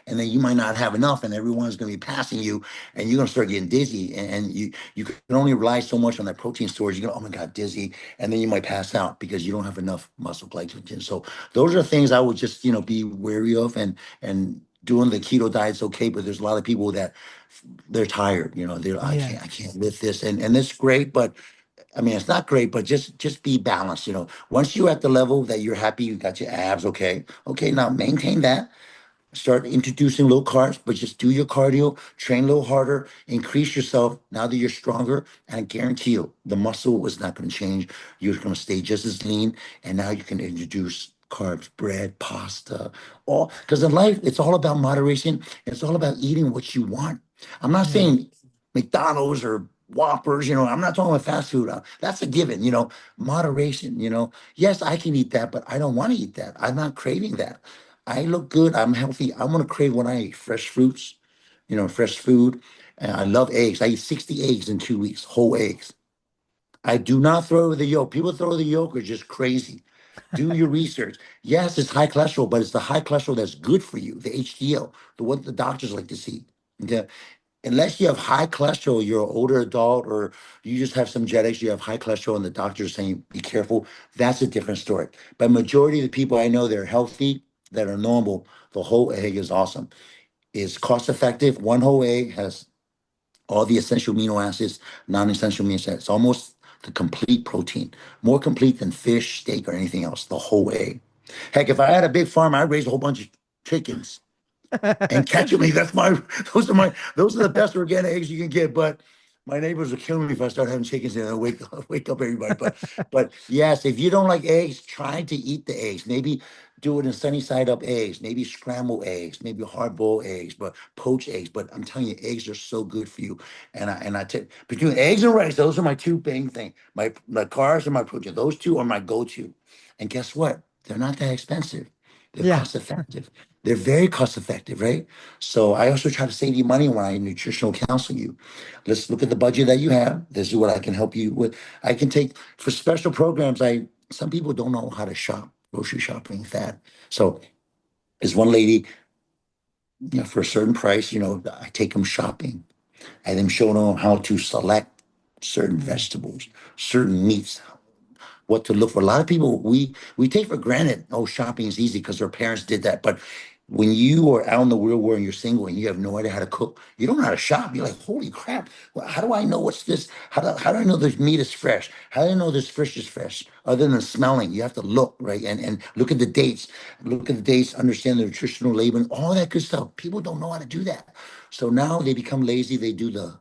and then you might not have enough, and everyone's going to be passing you, and you're going to start getting dizzy, and you can only rely so much on that protein storage. You go, oh my God, dizzy, and then you might pass out because you don't have enough muscle glycogen. So those are things I would just be wary of, and doing the keto diet's okay, but there's a lot of people that they're tired. You know, they're Yeah. I can't lift this, and it's great, but I mean, it's not great, but just be balanced. You know, once you're at the level that you're happy, you got your abs, okay, okay, now maintain that. Start introducing low carbs, but just do your cardio, train a little harder, increase yourself. Now that you're stronger, and I guarantee you, the muscle is not going to change. You're going to stay just as lean, and now you can introduce carbs, bread, pasta, all because in life it's all about moderation. It's all about eating what you want. I'm not Yeah. saying McDonald's or Whoppers, you know, I'm not talking about fast food. That's a given, you know, moderation, you know. Yes, I can eat that, but I don't want to eat that. I'm not craving that. I look good. I'm healthy. I'm gonna crave when I eat fresh fruits, you know, fresh food. And I love eggs. I eat 60 eggs in 2 weeks, whole eggs. I do not throw the yolk. People throw the yolk are just crazy. Do your research. Yes, it's high cholesterol, but it's the high cholesterol that's good for you, the HDL, the what the doctors like to see. Okay. Unless you have high cholesterol, you're an older adult, or you just have some genetics, you have high cholesterol, and the doctor's saying, be careful. That's a different story. But majority of the people I know that are healthy, that are normal, the whole egg is awesome. It's cost effective. One whole egg has all the essential amino acids, non-essential amino acids. It's almost the complete protein, more complete than fish, steak, or anything else. The whole egg. Heck, if I had a big farm, I'd raise a whole bunch of chickens and catch me. That's my those are the best organic eggs you can get. But my neighbors will kill me if I start having chickens and I wake up everybody. But yes, if you don't like eggs, try to eat the eggs. Maybe do it in sunny side up eggs, maybe scramble eggs, maybe hard boiled eggs, but poached eggs. But I'm telling you, eggs are so good for you. And I take between eggs and rice, those are my two main thing. My carbs and my protein. Those two are my go-to. And guess what? They're not that expensive. They're Yeah. cost effective. They're very cost effective, right? So I also try to save you money when I nutritional counsel you. Let's look at the budget that you have. This is what I can help you with. I can take for special programs. I Some people don't know how to shop, grocery shopping, that. So there's one lady, you know, for a certain price, you know, I take them shopping. I then show them how to select certain Mm. vegetables, certain meats, what to look for. A lot of people we take for granted, oh, shopping is easy because our parents did that. But when you are out in the real world and you're single and you have no idea how to cook, you don't know how to shop. You're like, holy crap! Well, how do I know what's this? How do I know this meat is fresh? How do I know this fish is fresh? Other than smelling, you have to look right and look at the dates. Look at the dates, understand the nutritional labeling, all that good stuff. People don't know how to do that, so now they become lazy. They do the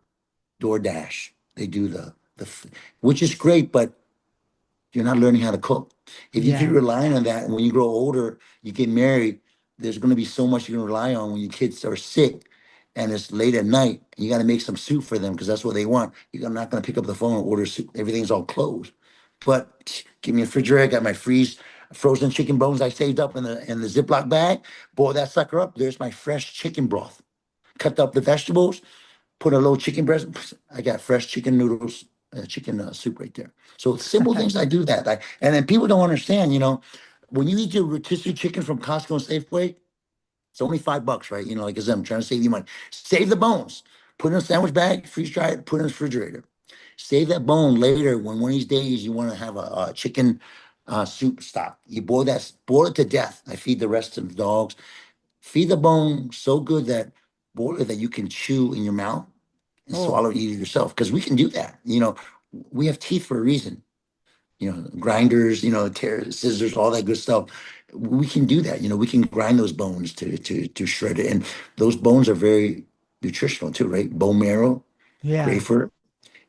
DoorDash. They do which is great, but you're not learning how to cook. If you keep Yeah. relying on that, and when you grow older, you get married, there's going to be so much you can rely on when your kids are sick and it's late at night and you got to make some soup for them because that's what they want. You're not going to pick up the phone and order soup. Everything's all closed. But give me a refrigerator. I got my frozen chicken bones I saved up in the Ziploc bag. Boil that sucker up. There's my fresh chicken broth. Cut up the vegetables, put a little chicken breast. I got fresh chicken noodles, chicken soup right there. So simple things I do that. And then people don't understand, you know, when you eat your rotisserie chicken from Costco and Safeway, it's only $5, right? You know, like I said, I'm trying to save you money. Save the bones. Put in a sandwich bag, freeze dry it, put it in the refrigerator. Save that bone later when one of these days you want to have a chicken soup stock. You boil it to death. I feed the rest of the dogs. Feed the bone so good that boil it that you can chew in your mouth and Oh, swallow it eat it yourself because we can do that. You know, we have teeth for a reason. You know, grinders, you know, scissors, all that good stuff. We can do that. You know, we can grind those bones to shred it, and those bones are very nutritional too, right? Bone marrow, yeah. great for.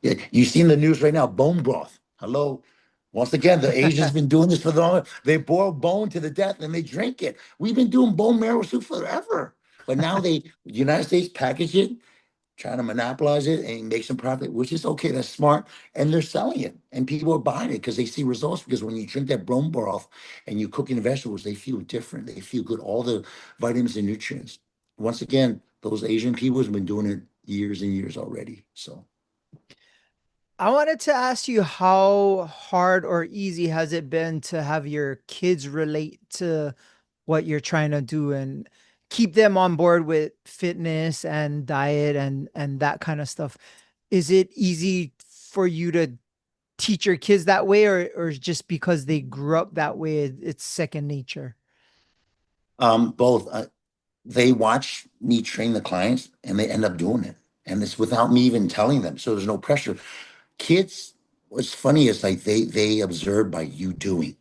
Yeah, you see in the news right now, bone broth. Hello. Once again, the Asians been doing this for the long. They boil bone to the death and they drink it. We've been doing bone marrow soup forever, but now the United States package it, trying to monopolize it and make some profit, which is okay. That's smart. And they're selling it. And people are buying it because they see results. Because when you drink that bone broth and you cook in the vegetables, they feel different. They feel good. All the vitamins and nutrients. Once again, those Asian people have been doing it years and years already. So I wanted to ask you how hard or easy has it been to have your kids relate to what you're trying to do and keep them on board with fitness and diet and that kind of stuff. Is it easy for you to teach your kids that way or just because they grew up that way, it's second nature? both. they watch me train the clients and they end up doing it. And it's without me even telling them. So there's no pressure. Kids, what's funny is like they observe by you doing.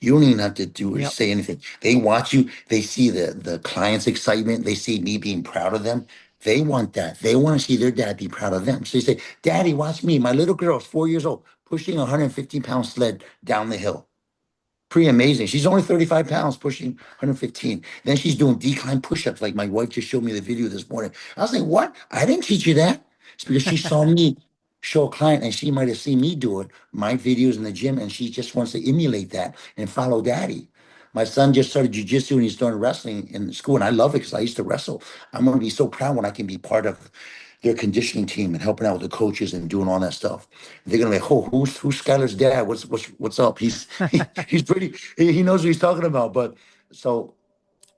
You don't even have to do or Yep. say anything. They watch you. They see the client's excitement. They see me being proud of them. They want that. They want to see their dad be proud of them. So they say, "Daddy, watch me. My little girl's 4 years old, pushing a 150-pound sled down the hill. Pretty amazing. She's only 35 pounds, pushing 115. Then she's doing decline push-ups, like my wife just showed me the video this morning. I was like, what? I didn't teach you that. It's because she saw me show a client and she might have seen me do it, my videos in the gym, and she just wants to emulate that and follow daddy. My son just started jujitsu and he's started wrestling in school, and I love it because I used to wrestle. I'm going to be so proud when I can be part of their conditioning team and helping out with the coaches and doing all that stuff. They're gonna be like, oh, who's Skylar's dad? What's up? He's pretty. He knows what he's talking about. But so,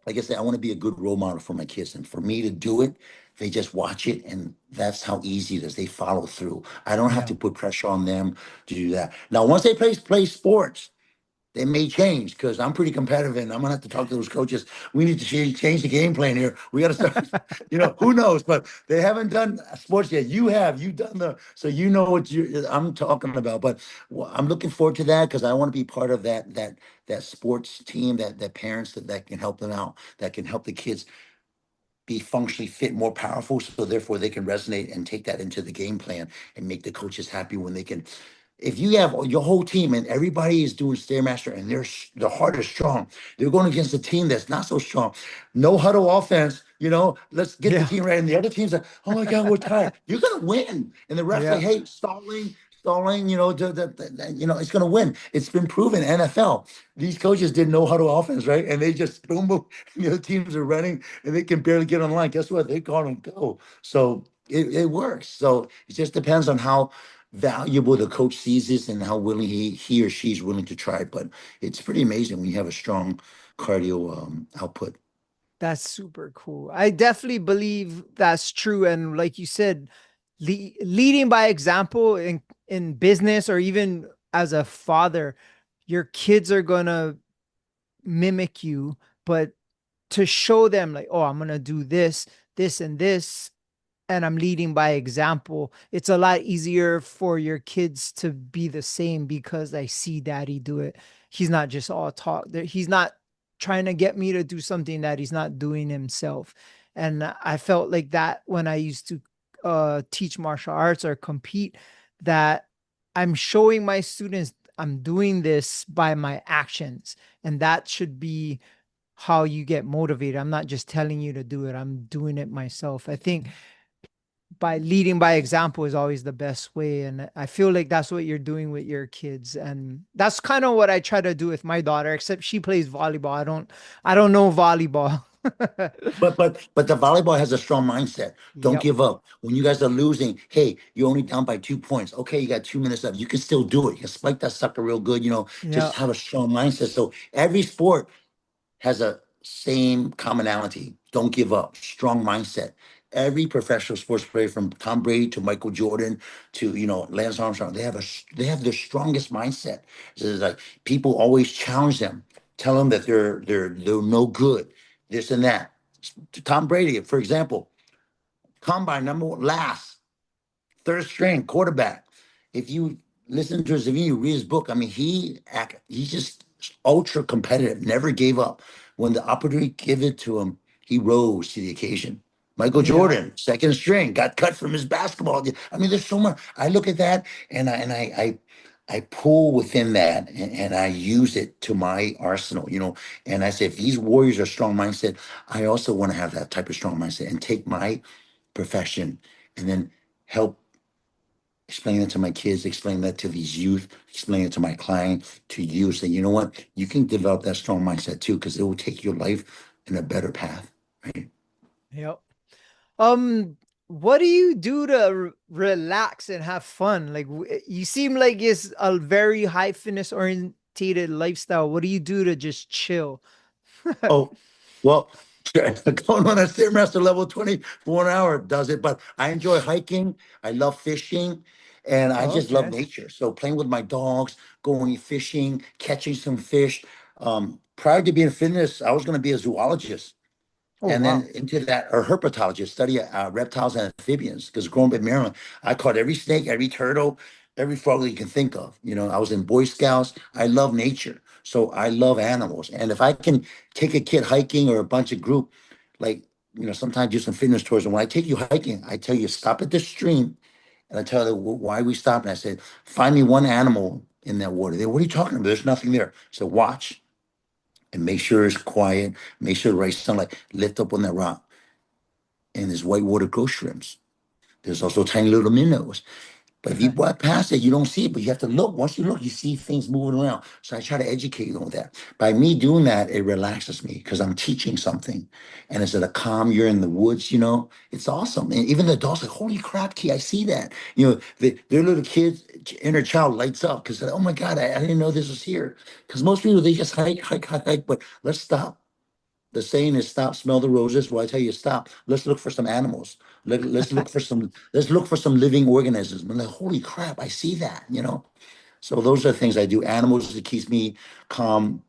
like I said, I want to be a good role model for my kids, and for me to do it, they just watch it, and that's how easy it is. They follow through. I don't have Yeah. to put pressure on them to do that. Now, once they play sports, they may change because I'm pretty competitive and I'm gonna have to talk to those coaches. We need to change the game plan here. We got to start, who knows? But they haven't done sports yet. You've done so you know what I'm talking about. But I'm looking forward to that because I want to be part of that sports team that parents that can help them out, that can help the kids be functionally fit, more powerful, so therefore they can resonate and take that into the game plan and make the coaches happy when they can. If you have your whole team and everybody is doing stairmaster and their heart is strong, they're going against a team that's not so strong. No huddle offense. Let's get the Yeah. team right. And the other team's like, oh my God, we're tired. You're gonna win. And the ref's like, Yeah. hey, stalling. It's gonna win. It's been proven. NFL. These coaches did no huddle offense, right? And they just boom, boom. The other teams are running and they can barely get online. Guess what? They caught them go. So it works. So it just depends on how valuable the coach sees this and how willing he or she's willing to try it. But it's pretty amazing when you have a strong cardio output. That's super cool. I definitely believe that's true. And like you said, leading by example in business or even as a father, your kids are gonna mimic you, but to show them like, oh, I'm gonna do this, this, and this, and I'm leading by example, it's a lot easier for your kids to be the same because I see daddy do it. He's not just all talk. He's not trying to get me to do something that he's not doing himself. And I felt like that when I used to teach martial arts or compete, that I'm showing my students I'm doing this by my actions. And that should be how you get motivated. I'm not just telling you to do it, I'm doing it myself. I think by leading by example is always the best way, and I feel like that's what you're doing with your kids, and that's kind of what I try to do with my daughter, except she plays volleyball. I don't know volleyball. But the volleyball has a strong mindset. Don't Yep. give up. When you guys are losing, hey, you're only down by 2 points. Okay, you got 2 minutes left. You can still do it. You can spike that sucker real good. Just Yeah. have a strong mindset. So every sport has a same commonality. Don't give up. Strong mindset. Every professional sports player, from Tom Brady to Michael Jordan to Lance Armstrong, they have their strongest mindset. So it's like people always challenge them, tell them that they're no good, this and that. Tom Brady, for example, combine number one, last, third string quarterback. If you listen to his, if you read his book, I mean, he's just ultra competitive, never gave up. When the opportunity given to him, he rose to the occasion. Michael Yeah. Jordan, second string, got cut from his basketball. I mean, there's so much. I look at that and I pull within that and I use it to my arsenal. And I say, if these warriors are strong mindset, I also want to have that type of strong mindset and take my profession and then help explain it to my kids, explain that to these youth, explain it to my client, to you, say, you know what, you can develop that strong mindset too, because it will take your life in a better path, right? Yep. Um, what do you do to relax and have fun? Like you seem like it's a very high fitness orientated lifestyle. What do you do to just chill? Oh, well, going on a Stairmaster level 20 for an hour does it, but I enjoy hiking. I love fishing and I just love Okay. nature. So playing with my dogs, going fishing, catching some fish. Prior to being a fitness, I was going to be a zoologist. Oh, And then wow. into that, or herpetology, study reptiles and amphibians. Because growing up in Maryland, I caught every snake, every turtle, every frog that you can think of. I was in Boy Scouts. I love nature, so I love animals. And if I can take a kid hiking or a bunch of group, like sometimes do some fitness tours. And when I take you hiking, I tell you stop at this stream, and I tell them why we stopped. And I said, find me one animal in that water. They, what are you talking about? There's nothing there. So watch and make sure it's quiet. Make sure the right sunlight. Lift up on that rock and there's whitewater ghost shrimps. There's also tiny little minnows. But if you walk past it, you don't see it, but you have to look. Once you look, you see things moving around. So I try to educate you on that. By me doing that, it relaxes me because I'm teaching something. And it's at a calm, you're in the woods. It's awesome. And even the adults like, holy crap, Key, I see that. Their little kids, inner child lights up because, oh my God, I didn't know this was here. Because most people, they just hike, hike, hike, hike. But let's stop. The saying is stop, smell the roses. Well, I tell you, stop. Let's look for some animals. Let's look for some living organisms. I'm like, holy crap, I see that. So those are the things I do. Animals, it keeps me calm.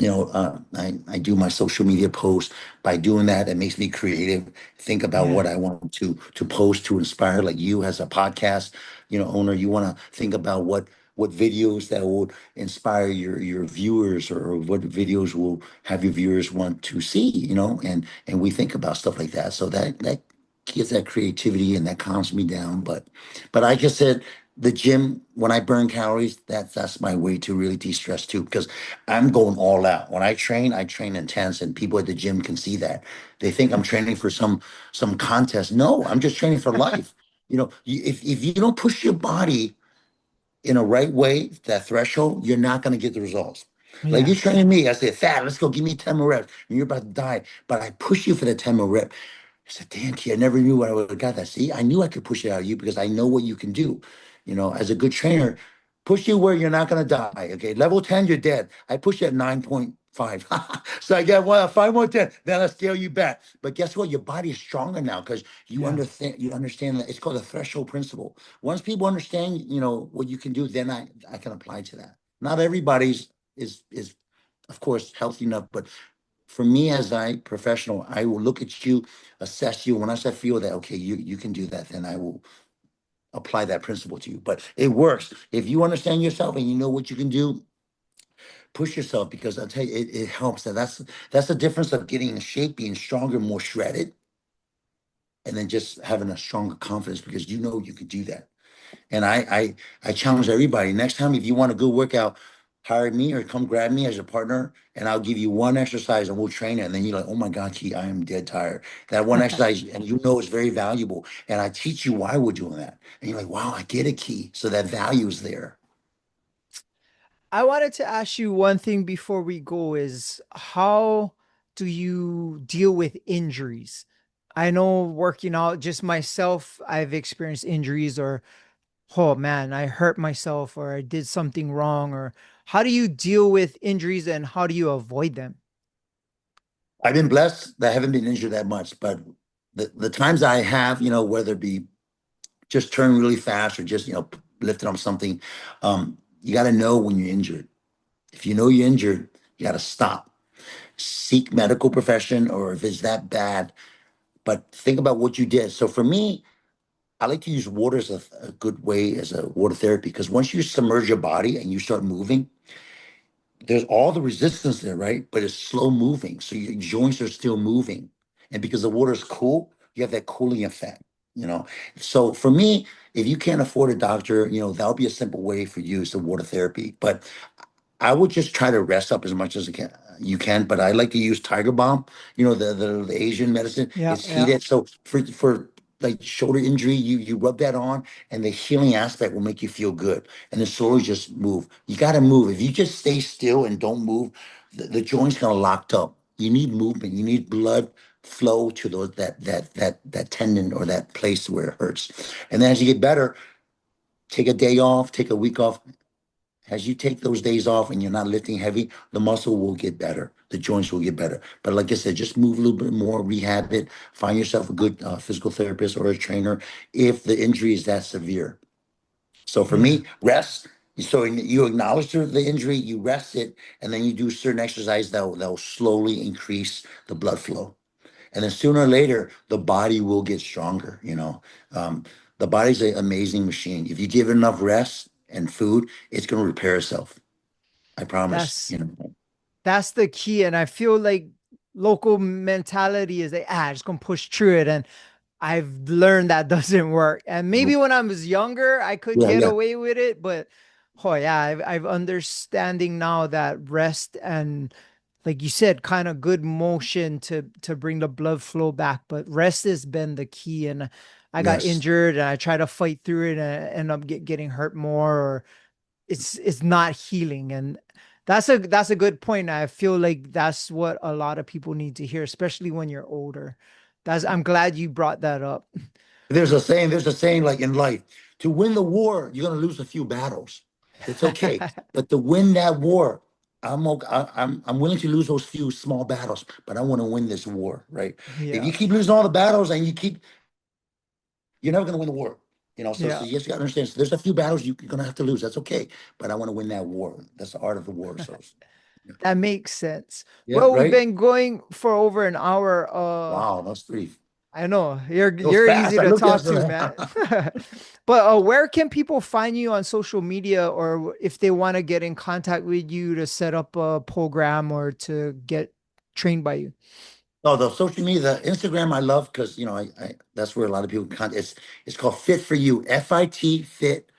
I do my social media posts. By doing that, it makes me creative. Think about Yeah. what I want to post to inspire. Like you as a podcast, owner, you want to think about what videos that will inspire your viewers, or what videos will have your viewers want to see. And we think about stuff like that. So that gives that creativity and that calms me down. But like I said, the gym, when I burn calories, that's my way to really de-stress too, because I'm going all out. When I train intense, and people at the gym can see that. They think I'm training for some contest. No, I'm just training for life. If you don't push your body in a right way, that threshold, you're not going to get the results. Like Yeah. you're training me, I say, Thad, let's go, give me 10 more reps. And you're about to die, but I push you for the 10 more reps. I said, damn, kid, I never knew I would have got that. See, I knew I could push it out of you because I know what you can do. As a good trainer, push you where you're not going to die. Okay. Level 10, you're dead. I push you at 9.5. So I get, well, 5 more 10. Then I scale you back. But guess what? Your body is stronger now because Yeah. you understand that it's called the threshold principle. Once people understand, what you can do, then I can apply to that. Not everybody's is of course healthy enough, but for me as I professional, I will look at you, assess you. When I say feel that okay, you can do that, then I will apply that principle to you. But it works if you understand yourself and you know what you can do. Push yourself because I'll tell you, it helps. And that's the difference of getting in shape, being stronger, more shredded, and then just having a stronger confidence because you know you can do that. And I challenge everybody. Next time, if you want a good workout, hire me or come grab me as a partner, and I'll give you one exercise and we'll train it. And then you're like, oh my God, Key, I am dead tired. That one exercise, and you know it's very valuable. And I teach you why we're doing that. And you're like, wow, I get it, Key. So that value is there. I wanted to ask you one thing before we go is how do you deal with injuries? I know working out, just myself, I've experienced injuries or, oh man, I hurt myself or I did something wrong. Or how do you deal with injuries and how do you avoid them? I've been blessed that I haven't been injured that much, but the times I have, whether it be just turn really fast or just, lifting up something, you got to know when you're injured. If you know you're injured, you got to stop. Seek medical profession, or if it's that bad, but think about what you did. So for me, I like to use water as a good way as a water therapy because once you submerge your body and you start moving, there's all the resistance there, right? But it's slow moving. So your joints are still moving. And because the water is cool, you have that cooling effect, you know. So for me, if you can't afford a doctor, that'll be a simple way for you is the water therapy. But I would just try to rest up as much as you can, but I like to use Tiger Balm. The Asian medicine. Yeah, It's yeah. heated, so for like shoulder injury, you rub that on, and the healing aspect will make you feel good, and then slowly just move. You got to move. If you just stay still and don't move, the joint's gonna locked up. You need movement. You need blood flow to those that tendon or that place where it hurts, and then as you get better, take a day off, take a week off, as you take those days off and you're not lifting heavy, the muscle will get better. The joints will get better. But like I said, just move a little bit more, rehab it, find yourself a good physical therapist or a trainer if the injury is that severe. So for Yeah. me, rest. So you acknowledge the injury, you rest it, and then you do certain exercise that will slowly increase the blood flow. And then sooner or later, the body will get stronger. Um, the body's an amazing machine. If you give it enough rest and food, it's going to repair itself. I promise. That's that's the key. And I feel like local mentality is like, just gonna push through it. And I've learned that doesn't work. And maybe when I was younger, I could Yeah, get yeah, away with it, but oh yeah, I've understanding now that rest and like you said, kind of good motion to bring the blood flow back. But rest has been the key. And I got yes. injured and I try to fight through it and I end up getting hurt more, or it's not healing. And that's a good point. I feel like that's what a lot of people need to hear, especially when you're older. That's I'm glad you brought that up. There's a saying like in life, to win the war, you're going to lose a few battles. It's okay. But to win that war, I'm willing to lose those few small battles, but I want to win this war, right? If Yeah, you keep losing all the battles and you're never going to win the war. So yeah, yes, you got to understand. So there's a few battles you're going to have to lose. That's okay. But I want to win that war. That's the art of the war. So yeah, that makes sense. yeah, Well, we've right. been going for over an hour. Wow, that's pretty. I know you're It was you're fast. easy I to looked talk at to, it. man. But where can people find you on social media, or if they want to get in contact with you to set up a program or to get trained by you? Oh, the social media, the Instagram, I love because I that's where a lot of people can. It's called Fit for You, FIT Fit,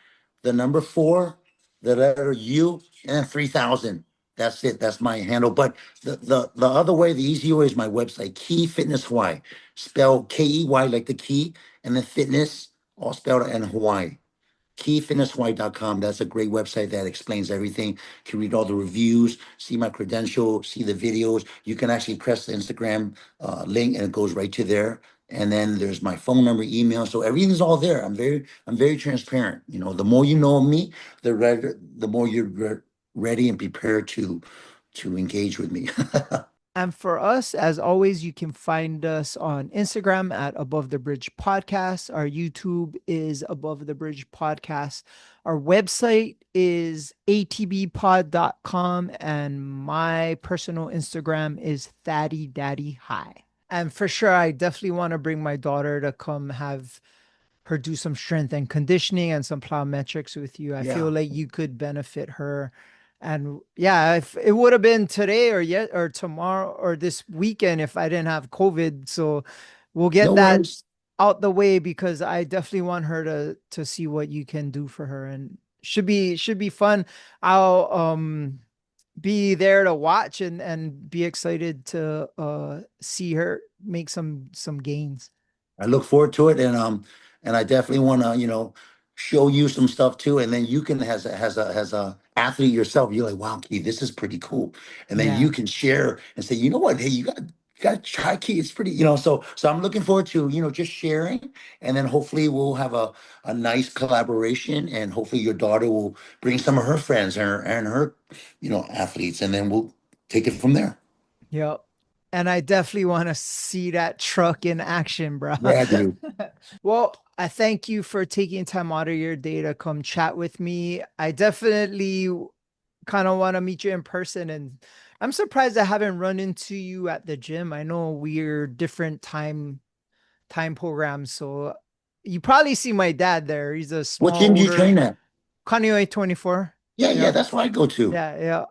the number four, the letter U, and then 3,000. That's it. That's my handle. But the other way, the easy way is my website, Key Fitness Hawaii, spell KEY like the key, and then fitness, all spelled and Hawaii. Keyfitnesshawaii.com. That's a great website that explains everything. You can read all the reviews, see my credential, see the videos. You can actually press the Instagram link and it goes right to there. And then there's my phone number, email. So everything's all there. I'm very transparent. The more you know of me, the more you're ready and prepared to engage with me. And for us, as always, you can find us on Instagram at Above the Bridge Podcast. Our YouTube is Above the Bridge Podcast. Our website is atbpod.com. And my personal Instagram is Thaddy Daddy High. And for sure, I definitely want to bring my daughter to come have her do some strength and conditioning and some plyometrics with you. I feel Yeah. like you could benefit her. And yeah, if it would have been today or yet or tomorrow or this weekend if I didn't have COVID. So we'll get No that worries. out the way because I definitely want her to see what you can do for her, and should be fun. I'll be there to watch and be excited to see her make some gains. I look forward to it, and I definitely want to, show you some stuff too, and then you can as a athlete yourself, you're like, wow, Key, this is pretty cool, and then Yeah. you can share and say, you know what, hey, you got to try Key, it's pretty, so I'm looking forward to just sharing, and then hopefully we'll have a nice collaboration, and hopefully your daughter will bring some of her friends and her athletes, and then we'll take it from there. Yep. And I definitely want to see that truck in action, bro. Yeah, dude. Well, I thank you for taking time out of your day to come chat with me. I definitely kind of want to meet you in person, and I'm surprised I haven't run into you at the gym. I know we're different time programs, so you probably see my dad there. He's a What small gym do you older train at? Kanye 24. Yeah, yeah, Yeah. that's where I go to. Yeah, yeah.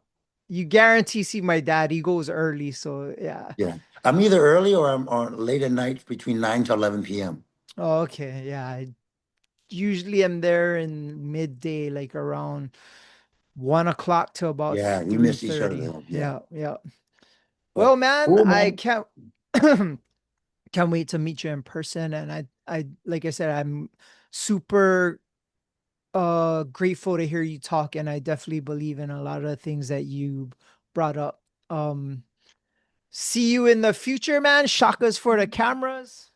You guarantee see my dad. He goes early, so yeah. Yeah. I'm either early or I'm or late at night between 9 to 11 p.m. Oh, okay. Yeah. I usually am there in midday, like around 1 o'clock to about Yeah, we miss each other 3:30. there. Yeah. Yeah, yeah. But Well, man, cool, I man. can't can't wait to meet you in person. And I like I said, I'm super grateful to hear you talk, and I definitely believe in a lot of the things that you brought up. Um See you in the future, man. Shakas for the cameras.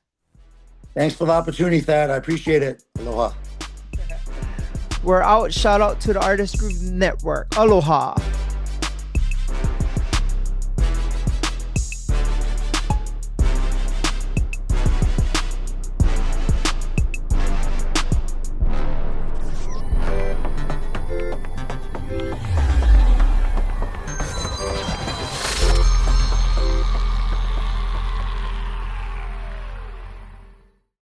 Thanks for the opportunity, Thad. I appreciate it. Aloha. We're out. Shout out to the Artist Group Network. Aloha.